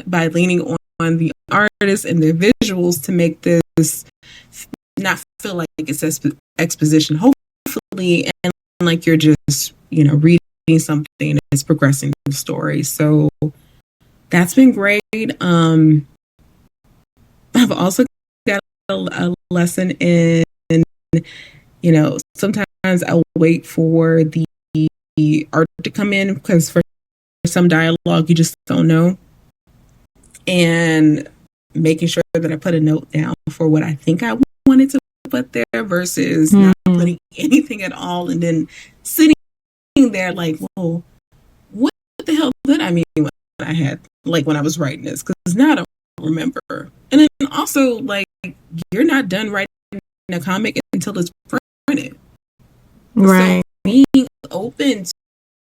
by leaning on the artists and their visuals to make this not feel like it's exposition, hopefully, and like you're just, you know, reading something that's progressing the story. So that's been great. I've also got a lesson in, you know, sometimes I'll wait for the art to come in, because for some dialogue you just don't know, and making sure that I put a note down for what I think I wanted to put there versus not putting anything at all and then sitting there like, well, what the hell did I mean when I had, like, when I was writing this? Because now I don't remember. And then also, like, you're not done writing a comic until it's printed. Right. So being open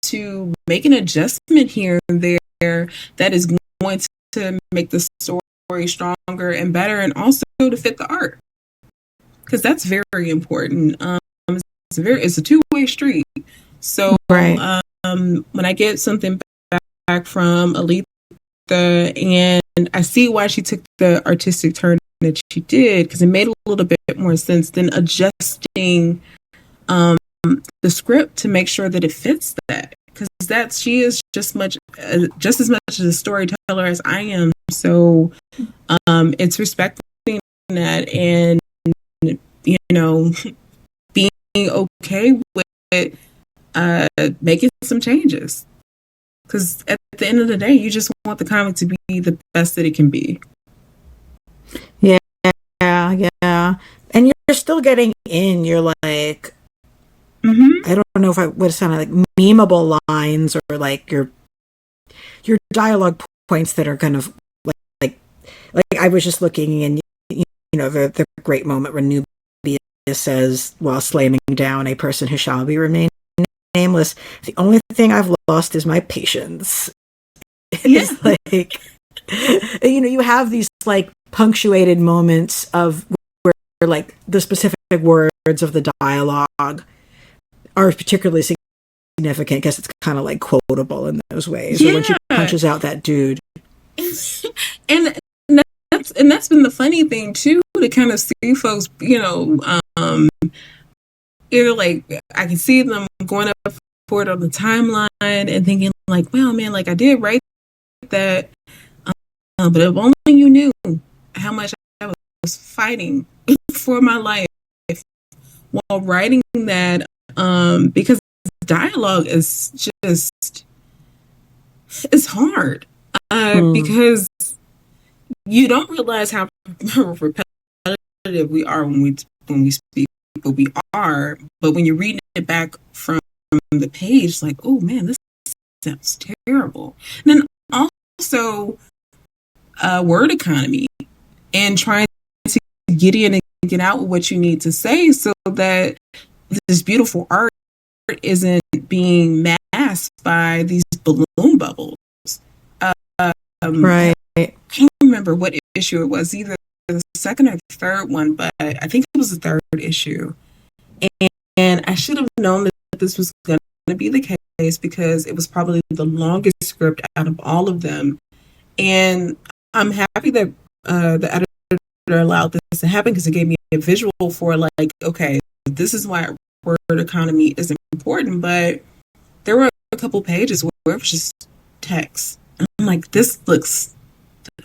to make an adjustment here and there that is going to make the story stronger and better, and also to fit the art, because that's very important. It's a two-way street. So Right. when I get something back from Aletha and I see why she took the artistic turn that she did, because it made a little bit more sense than adjusting the script to make sure that it fits that, because she is just as much as a storyteller as I am. So it's respecting that, and you know, being okay with making some changes, because at the end of the day, you just want the comic to be the best that it can be. Yeah, yeah. And you're still getting in. You're like, I don't know if I would sound like memeable lines, or like your dialogue points that are kind of like I was just looking, and the great moment when Nubia says, while slamming down a person who shall be remain nameless, the only thing I've lost is my patience. It's like, you have these like punctuated moments of where like the specific words of the dialogue are particularly significant because it's kind of like quotable in those ways. Or when she punches out that dude. and that's been the funny thing too, to kind of see folks, like, I can see them going up for it on the timeline and thinking like, wow, man, like I did write that, but if only you knew how much I was fighting for my life while writing that, because dialogue is just, it's hard, because you don't realize how repetitive we are when we speak, but we are. But when you're reading it back from the page, like, oh man, this sounds terrible. And then also word economy, and trying to get in and get out with what you need to say, so that this beautiful art isn't being masked by these balloon bubbles. Right. I can't remember what issue it was, either the second or third one, but I think it was the third issue. And I should have known that this was going to be the case, because it was probably the longest script out of all of them. And I'm happy that the editor allowed this to happen, because it gave me a visual for like, okay, this is why word economy is important. But there were a couple pages where it was just text. I'm like, this looks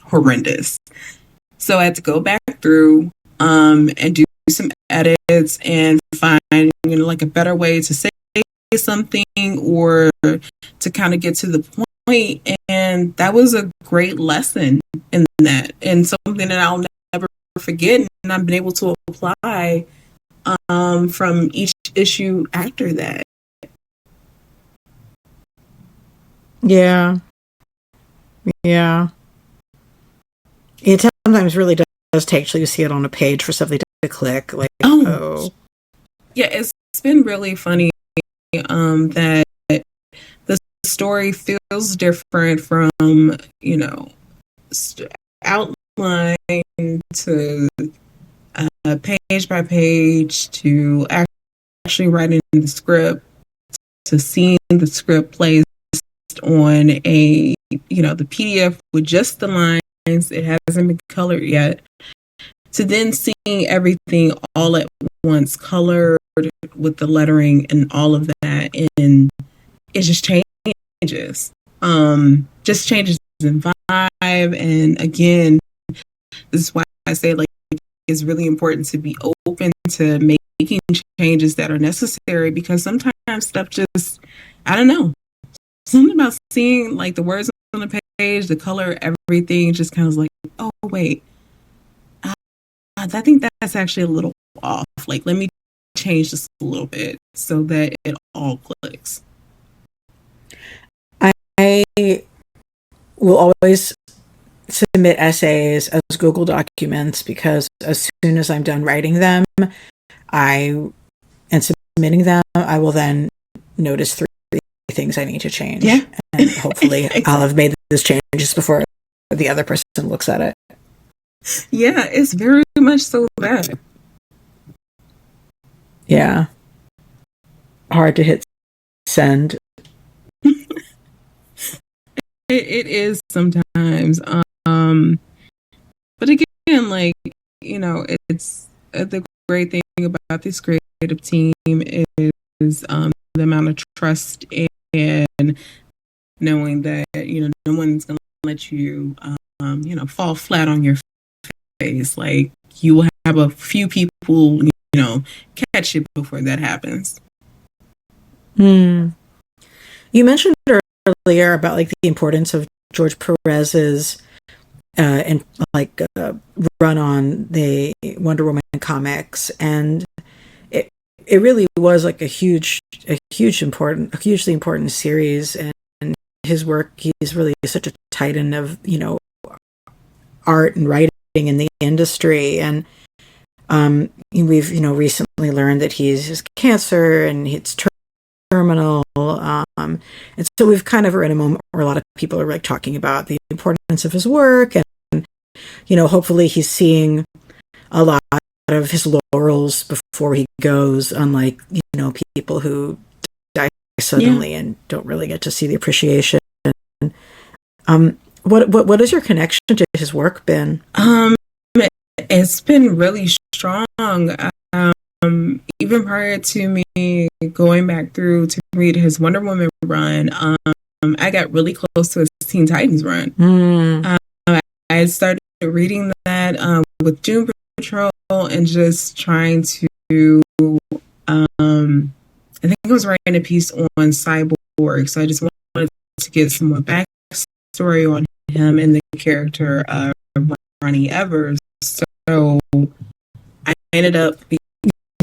horrendous. So I had to go back through and do some edits and find like a better way to say something, or to kind of get to the point. And that was a great lesson in that, and something that I'll never forget, and I've been able to apply from each issue after that. Yeah. It sometimes really does take till you see it on a page for something to click. Like, oh. Yeah, it's been really funny that the story feels different from, outline to page by page, to actually writing the script, to seeing the script placed on the PDF with just the lines. It hasn't been colored yet. To then seeing everything all at once, colored with the lettering and all of that, and it just changes. Just changes in vibe. And again, this is why I say, like, it's really important to be open to making changes that are necessary, because sometimes stuff just, I don't know, something about seeing like the words on the page, the color, everything just kind of like, oh wait, I think that's actually a little off. Like, let me change just a little bit so that it all clicks. I will always submit essays as Google documents because as soon as I'm done writing them, and submitting them, I will then notice 3 things I need to change. Yeah. And hopefully exactly. I'll have made those changes before the other person looks at it. Yeah, it's very much so that. Yeah. Hard to hit send. It is sometimes. But again, like, you know, it's the great thing about this creative team is the amount of trust and knowing that, you know, no one's going to let you, you know, fall flat on your face. Like, you will have a few people, you know, catch it before that happens. You mentioned earlier about like the importance of George Perez's run on the Wonder Woman comics, and it really was like a hugely important series, and his work, he's really such a titan of, you know, art and writing in the industry, and we've, you know, recently learned that he has cancer and it's terminal, and so we've kind of are in a moment where a lot of people are like talking about the importance of his work, and you know, hopefully he's seeing a lot of his laurels before he goes, unlike, you know, people who die suddenly and don't really get to see the appreciation. What has your connection to his work been? It's been really strong. Even prior to me going back through to read his Wonder Woman run, I got really close to his Teen Titans run. I started reading that with Doom Patrol and just trying to, I think I was writing a piece on Cyborg, so I just wanted to get some more backstory on him and the character of Ronnie Evers. So I ended up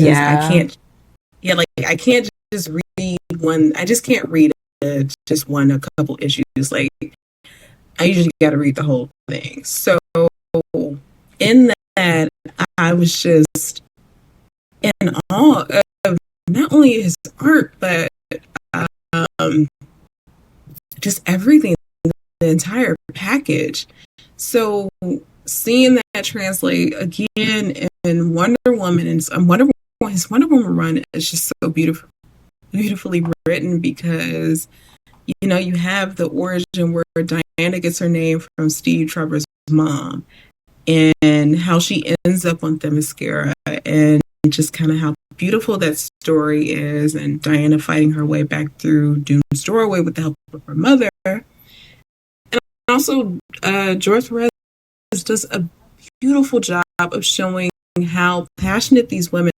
I can't just read one. I just can't read a couple issues. Like, I usually got to read the whole thing. So in that, I was just in awe of not only his art, but just everything, the entire package. So seeing that translate again in Wonder Woman, and his Wonder Woman run is just so beautifully written, because, you know, you have the origin where Diana gets her name from Steve Trevor's mom, and how she ends up on Themyscira, and just kind of how beautiful that story is, and Diana fighting her way back through Doom's doorway with the help of her mother. And also, George Perez does a beautiful job of showing how passionate these women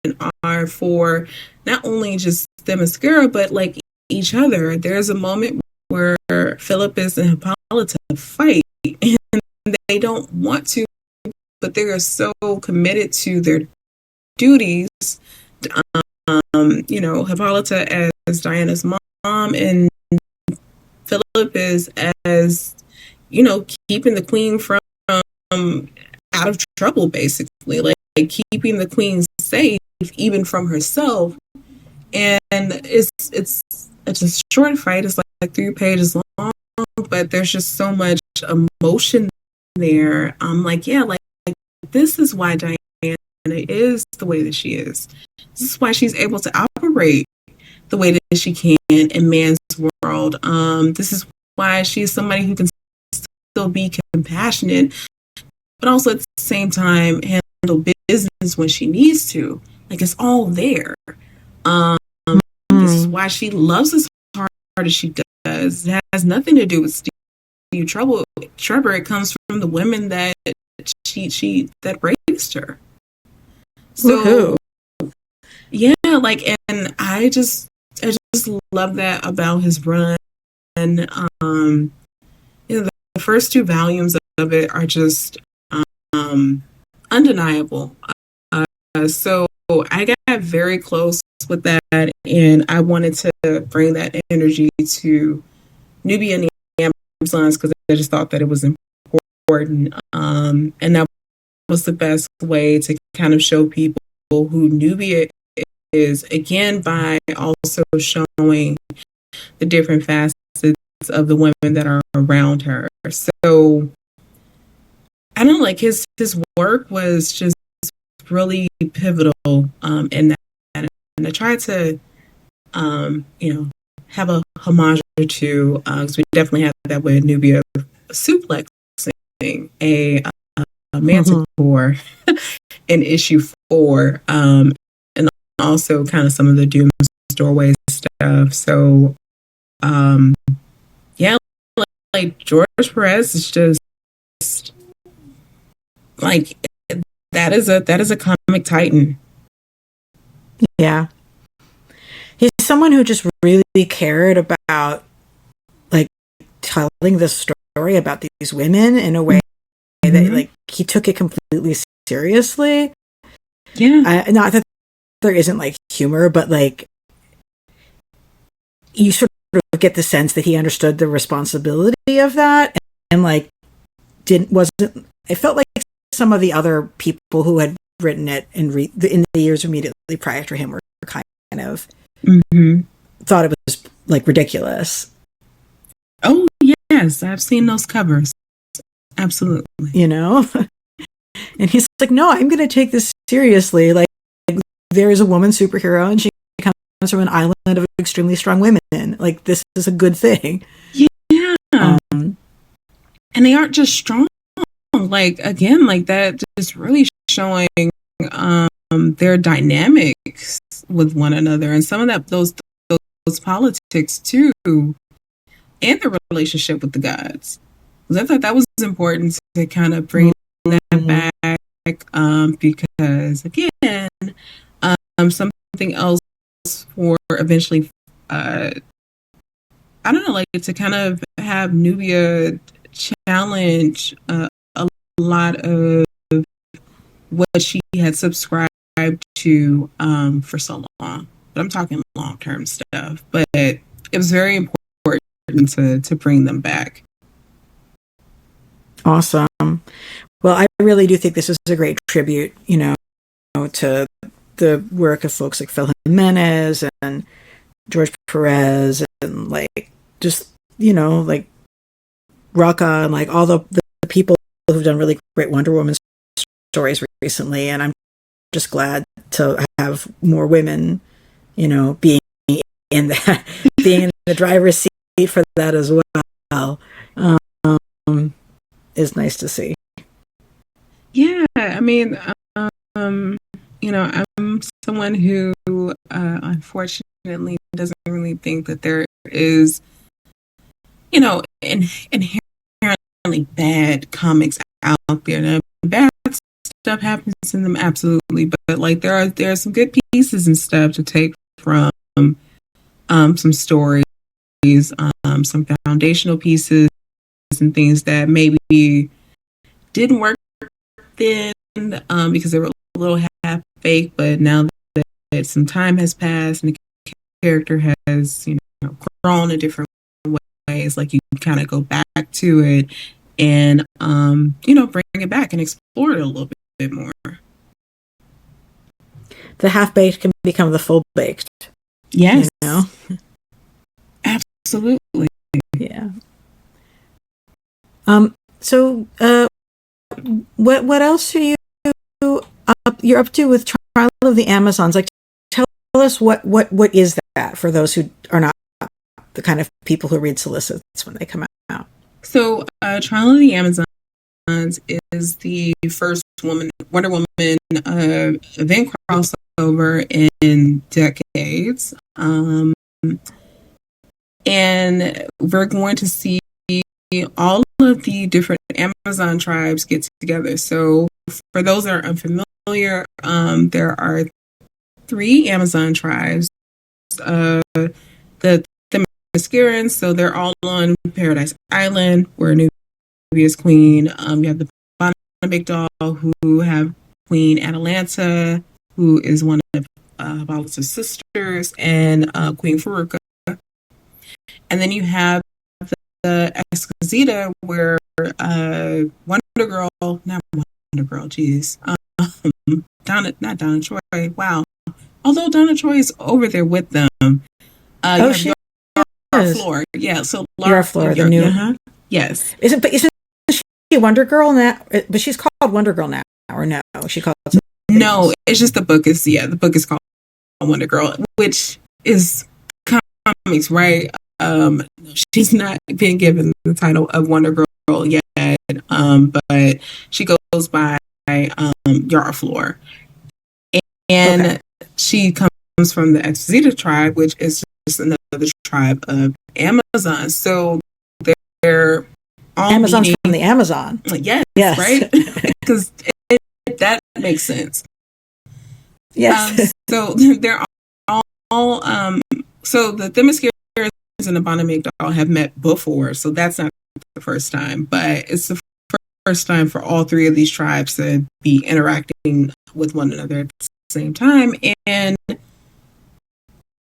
are for not only just Themyscira, but like each other. There's a moment where Philippus and Hippolyta fight, and they don't want to, but they are so committed to their duties. You know, Hippolyta as Diana's mom, and Philippus as, you know, keeping the queen from out of trouble, basically, like keeping the queen safe even from herself. And it's a short fight. It's like 3 pages long, but there's just so much emotion there. Like, yeah, like this is why Diana is the way that she is. This is why she's able to operate the way that she can in man's world. This is why she's somebody who can still be compassionate, but also at the same time handle business when she needs to. Like, it's all there. This is why she loves as hard as she does. It has nothing to do with Steve Trevor. It comes from the women that that raised her. So, yeah, like, and I just love that about his run. And you know, the first 2 volumes of it are just undeniable. So I very close with that, and I wanted to bring that energy to Nubia and the Amazons because I just thought that it was important, and that was the best way to kind of show people who Nubia is, again, by also showing the different facets of the women that are around her. So I don't know, like his work was just really pivotal in that, and I tried to have a homage or two because we definitely had that with Nubia suplexing a manticore in issue 4, and also kind of some of the Doom doorway stuff. So yeah, like George Perez is just like that is a comic titan. Yeah. He's someone who just really cared about like telling the story about these women in a way that like he took it completely seriously. Yeah. Not that there isn't like humor, but like you sort of get the sense that he understood the responsibility of that and like it felt like some of the other people who had written it in the years immediately prior to him were kind of thought it was like ridiculous. Oh yes, I've seen those covers. Absolutely. And he's like, no, I'm going to take this seriously. Like there is a woman superhero and she comes from an island of extremely strong women. Like this is a good thing. Yeah. And they aren't just strong. Like again, like that just really showing their dynamics with one another and some of those politics too, and the relationship with the gods. Because I thought that was important to kind of bring that back because again, something else for eventually I don't know, like to kind of have Nubia challenge a lot of what she had subscribed to for so long. But I'm talking long-term stuff. But it was very important to bring them back. Awesome. Well, I really do think this is a great tribute, to the work of folks like Phil Jimenez and George Perez and like just, like Rocca and like all the people who've done really great Wonder Woman stories recently. And I'm just glad to have more women, being in that, being in the driver's seat for that as well. Is nice to see. Yeah, I mean, I'm someone who unfortunately doesn't really think that there is, inherently bad comics out there. Now, bad stuff happens in them, absolutely, but like there are some good pieces and stuff to take from some stories, some foundational pieces and things that maybe didn't work then because they were a little half fake, but now that some time has passed and the character has grown in different ways, like you kind of go back to it and bring it back and explore it a little bit more. The half baked can become the full baked. Yes. Absolutely. Yeah. So what else are you're up to with Trial of the Amazons? Like, tell us what is that for those who are not the kind of people who read solicits when they come out. So, Trial of the Amazons is the first Wonder Woman event crossover in decades, and we're going to see all of the different Amazon tribes get together. So for those that are unfamiliar, there are 3 Amazon tribes. The Mascarans, so they're all on Paradise Island, where Nubia's queen. You have the Big Doll, who have Queen Atalanta, who is one of Hippolyta's sisters and Queen Faruka. And then you have the Exquisita, where Wonder Girl, not Wonder Girl, geez, not Donna Troy. Wow. Although Donna Troy is over there with them. She Laura Flor. Yeah, so Laura Flor, the new. Yes. Isn't she Wonder Girl now? But she's called Wonder Girl now, or no? She called it no. Else. It's just the book is called Wonder Girl, which is comics, right? She's not been given the title of Wonder Girl yet, but she goes by Yara Flor, and she comes from the Exquisita tribe, which is just another tribe of Amazons. So they're all Amazons from the Amazon. Yes. Right? Because that makes sense. Yes. So they're all so the Themysciras and the Bana Migdal have met before, so that's not the first time, but it's the first time for all three of these tribes to be interacting with one another at the same time. And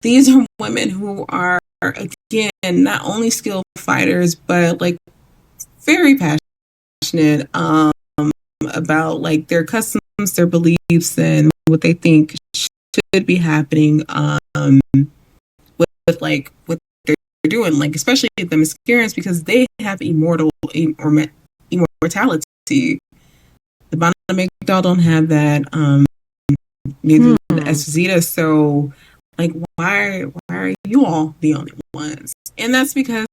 these are women who are, again, not only skilled fighters, but like very passionate about like their customs, their beliefs, and what they think should be happening with they're doing, like especially the Themyscirans, because they have immortality. The Bana Migdal don't have that. Neither the Exquisita. So, like, why are you all the only ones? And that's because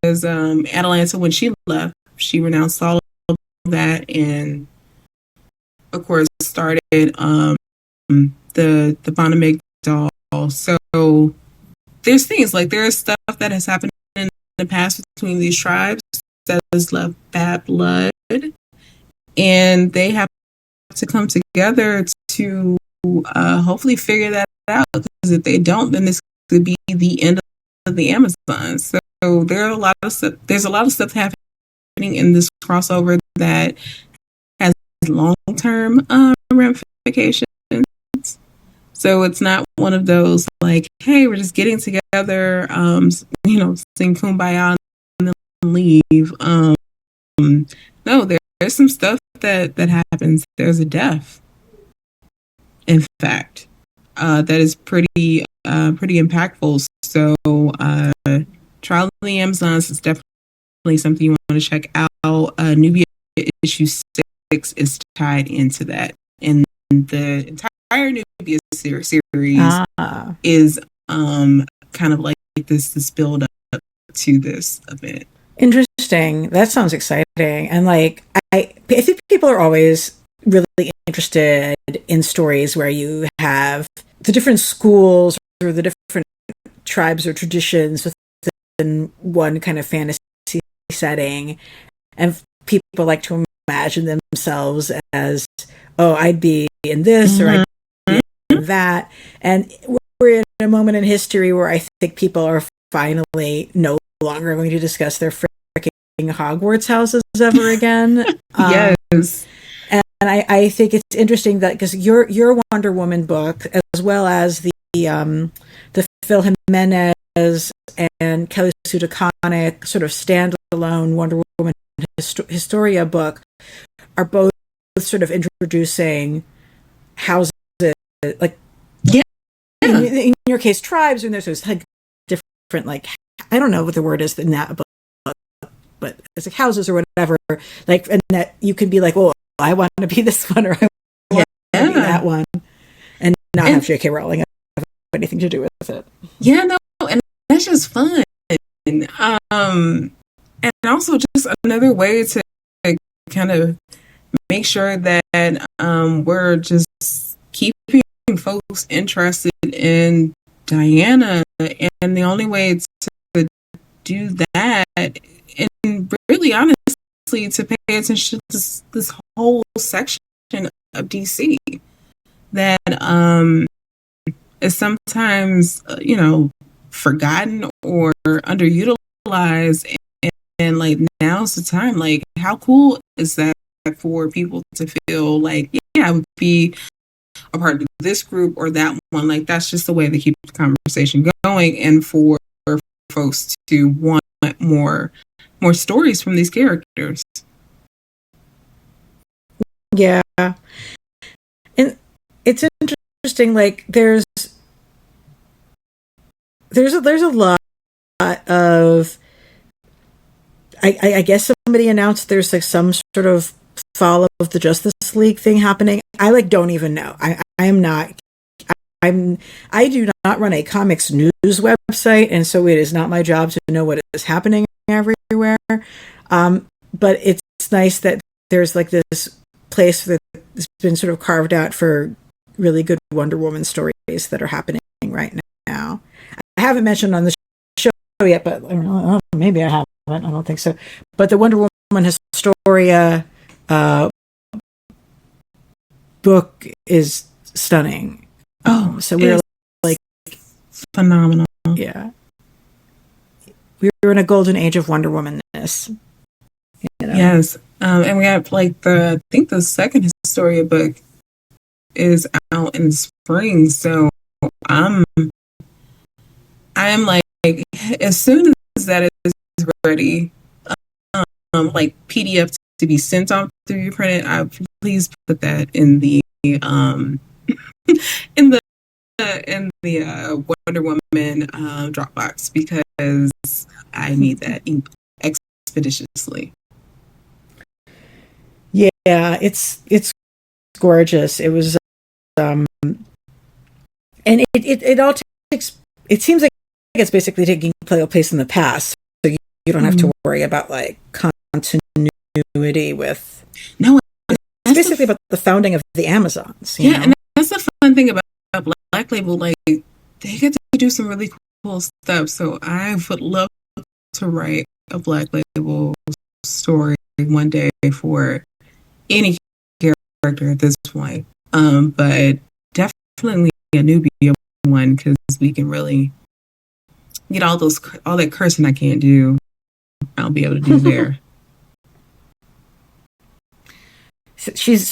Atalanta, when she left, she renounced all of that, and of course started the Bana Migdal. So there's things like there's stuff that has happened in the past between these tribes that has left bad blood, and they have to come together to hopefully figure that out, because if they don't, then this could be the end of the Amazons. So there's a lot of stuff happening in this crossover that has long-term ramifications. So it's not one of those like, hey, we're just getting together, sing Kumbaya and then leave. No, there's some stuff that happens. There's a death, in fact, that is pretty impactful. So, Trial of the Amazons is definitely something you want to check out. Nubia issue 6 is tied into that, and the entire Nubia series is kind of like this build up to this event. Interesting. That sounds exciting. And like, I think people are always really interested in stories where you have the different schools or the different tribes or traditions within one kind of fantasy setting. And people like to imagine themselves as, oh, I'd be in this or I'd be in that. And we're in a moment in history where I think people are finally no longer going to discuss their freaking Hogwarts houses ever again. Yes. And I think it's interesting that because your Wonder Woman book, as well as the Phil Jimenez and Kelly Sue DeConnick sort of standalone Wonder Woman Historia book, are both sort of introducing houses, like in your case tribes, and there's like different, like, I don't know what the word is in that book, but it's like houses or whatever, like, and that you can be like, well, I want to be this one, or I want to be that one, and not have J.K. Rowling have anything to do with it. Yeah, no, and that's just fun. And also just another way to kind of make sure that we're just keeping folks interested in Diana, and the only way to do that, and really honestly to pay attention to this whole section of DC that is sometimes forgotten or underutilized, and like now's the time. Like, how cool is that for people to feel like, yeah, I would be a part of this group or that one. Like, that's just the way they keep the conversation going, and for folks to want more stories from these characters. Yeah. And it's interesting, like there's a lot of I guess somebody announced there's like some sort of fall of the Justice League thing happening. I like don't even know. I do not run a comics news website, and so it is not my job to know what is happening everywhere. But it's nice that there's like this place that's been sort of carved out for really good Wonder Woman stories that are happening right now. I haven't mentioned on the show yet, but maybe I haven't. I don't think so. But the Wonder Woman Historia book is stunning. So we're like phenomenal. Yeah, we were in a golden age of Wonder Womanness. You know? Yes, and we have like I think the second Historia book is out in the spring. So I am like, as soon as that is ready, like PDF to be sent off through your printed, please put that in the in the Wonder Woman Dropbox, because I need that expeditiously. Yeah, it's gorgeous. It was, and it all takes. It seems like it's basically taking place in the past, so you don't have to worry about like continuity with. No, it's basically about the founding of the Amazons. You know? And that's the fun thing about Black Label. Like, they get to do some really cool stuff. So I would love to write a Black Label story one day for any character at this point. But definitely a Nubia one, because we can really get all that cursing I can't do. I'll be able to do there. She's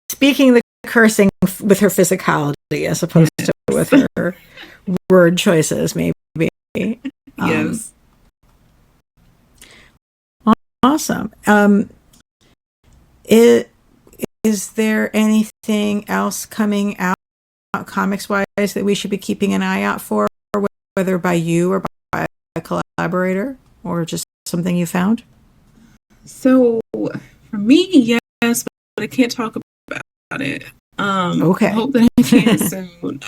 speaking the cursing with her physicality as opposed to with her word choices, maybe. Yes. Awesome. Is there anything else coming out comics-wise that we should be keeping an eye out for, whether by you or by a collaborator, or just something you found? So, for me, yes, but I can't talk about it. Okay. I hope that I can soon.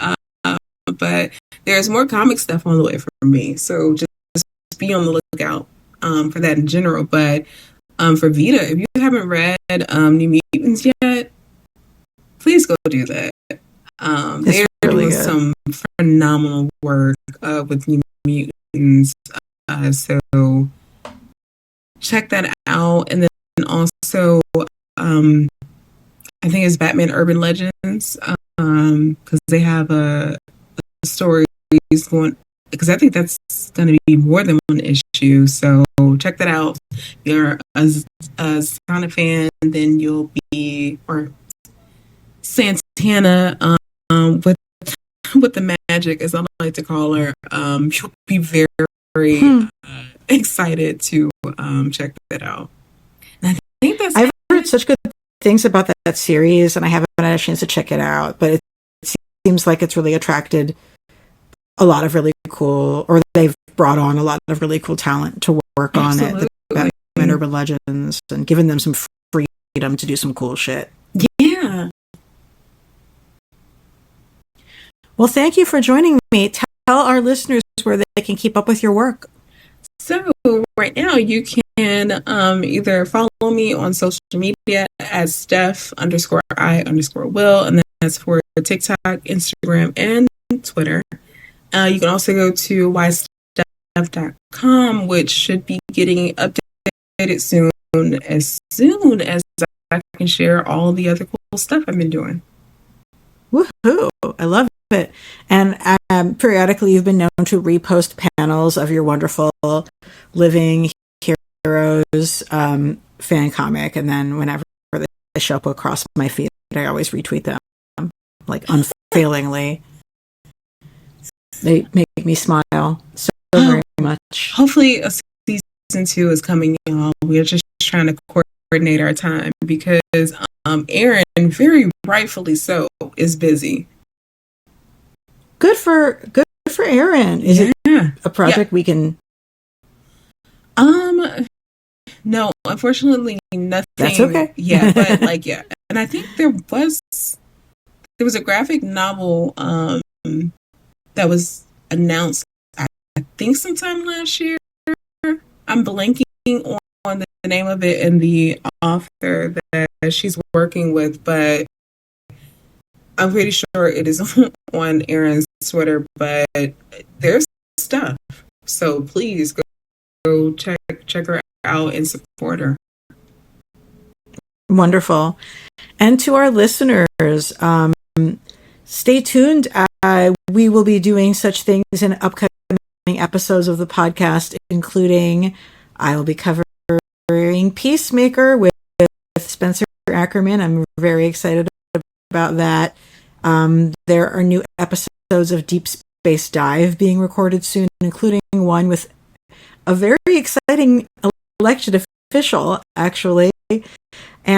But there's more comic stuff on the way for me, so just be on the lookout for that in general. But for Vita, if you haven't read New Mutants yet, please go do that. They're really doing some phenomenal work with New Mutants, so check that out. And then also, I think it's Batman Urban Legends, because they have a story going, because I think that's going to be more than one issue. So check that out. If you're a Santa fan, then you'll be, or Santana, with the magic, as I like to call her, you'll be very excited to check that out. And I think I've heard such good things about that series, and I haven't had a chance to check it out, but it seems like it's really attracted a lot of really cool, or they've brought on a lot of really cool talent to work on it, the Batman Urban Legends, and given them some freedom to do some cool shit. Yeah. Well, thank you for joining me. Tell our listeners where they can keep up with your work. So right now you can either follow me on social media at Steph_I_Will, and that's for TikTok, Instagram, and Twitter. You can also go to ysteph.com, which should be getting updated soon as I can share all the other cool stuff I've been doing. Woohoo! I love it. And periodically you've been known to repost panels of your wonderful Living Heroes fan comic, and then whenever they show up across my feed, I always retweet them. like unfailingly. They make me smile so very much. Hopefully a season 2 is coming, y'all. We're just trying to coordinate our time because Aaron, very rightfully so, is busy. Good for Aaron. Is it a project we can? No, unfortunately, nothing. That's okay. Yeah, but and I think there was a graphic novel that was announced, I think sometime last year. I'm blanking on the name of it and the author that she's working with, but I'm pretty sure it is on Aaron's Twitter. But there's stuff, so please go check her out and support her. Wonderful. And to our listeners, stay tuned. We will be doing such things in upcoming episodes of the podcast, including I will be covering Peacemaker with Spencer Ackerman. I'm very excited about that. There are new episodes of Deep Space Dive being recorded soon, including one with a very exciting elected official, actually.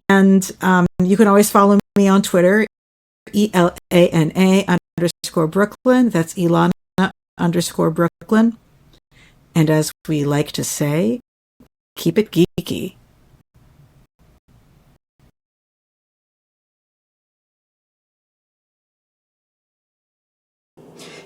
And you can always follow me on Twitter, ELANA_Brooklyn. That's Ilana_Brooklyn. And as we like to say, keep it geeky.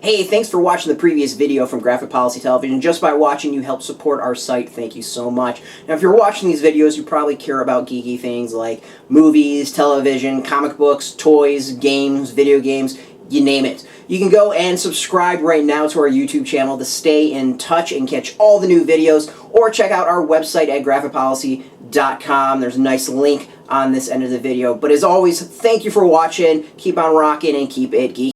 Hey, thanks for watching the previous video from Graphic Policy Television. Just by watching, you help support our site. Thank you so much. Now, if you're watching these videos, you probably care about geeky things like movies, television, comic books, toys, games, video games, you name it. You can go and subscribe right now to our YouTube channel to stay in touch and catch all the new videos, or check out our website at graphicpolicy.com. There's a nice link on this end of the video. But as always, thank you for watching. Keep on rocking and keep it geeky.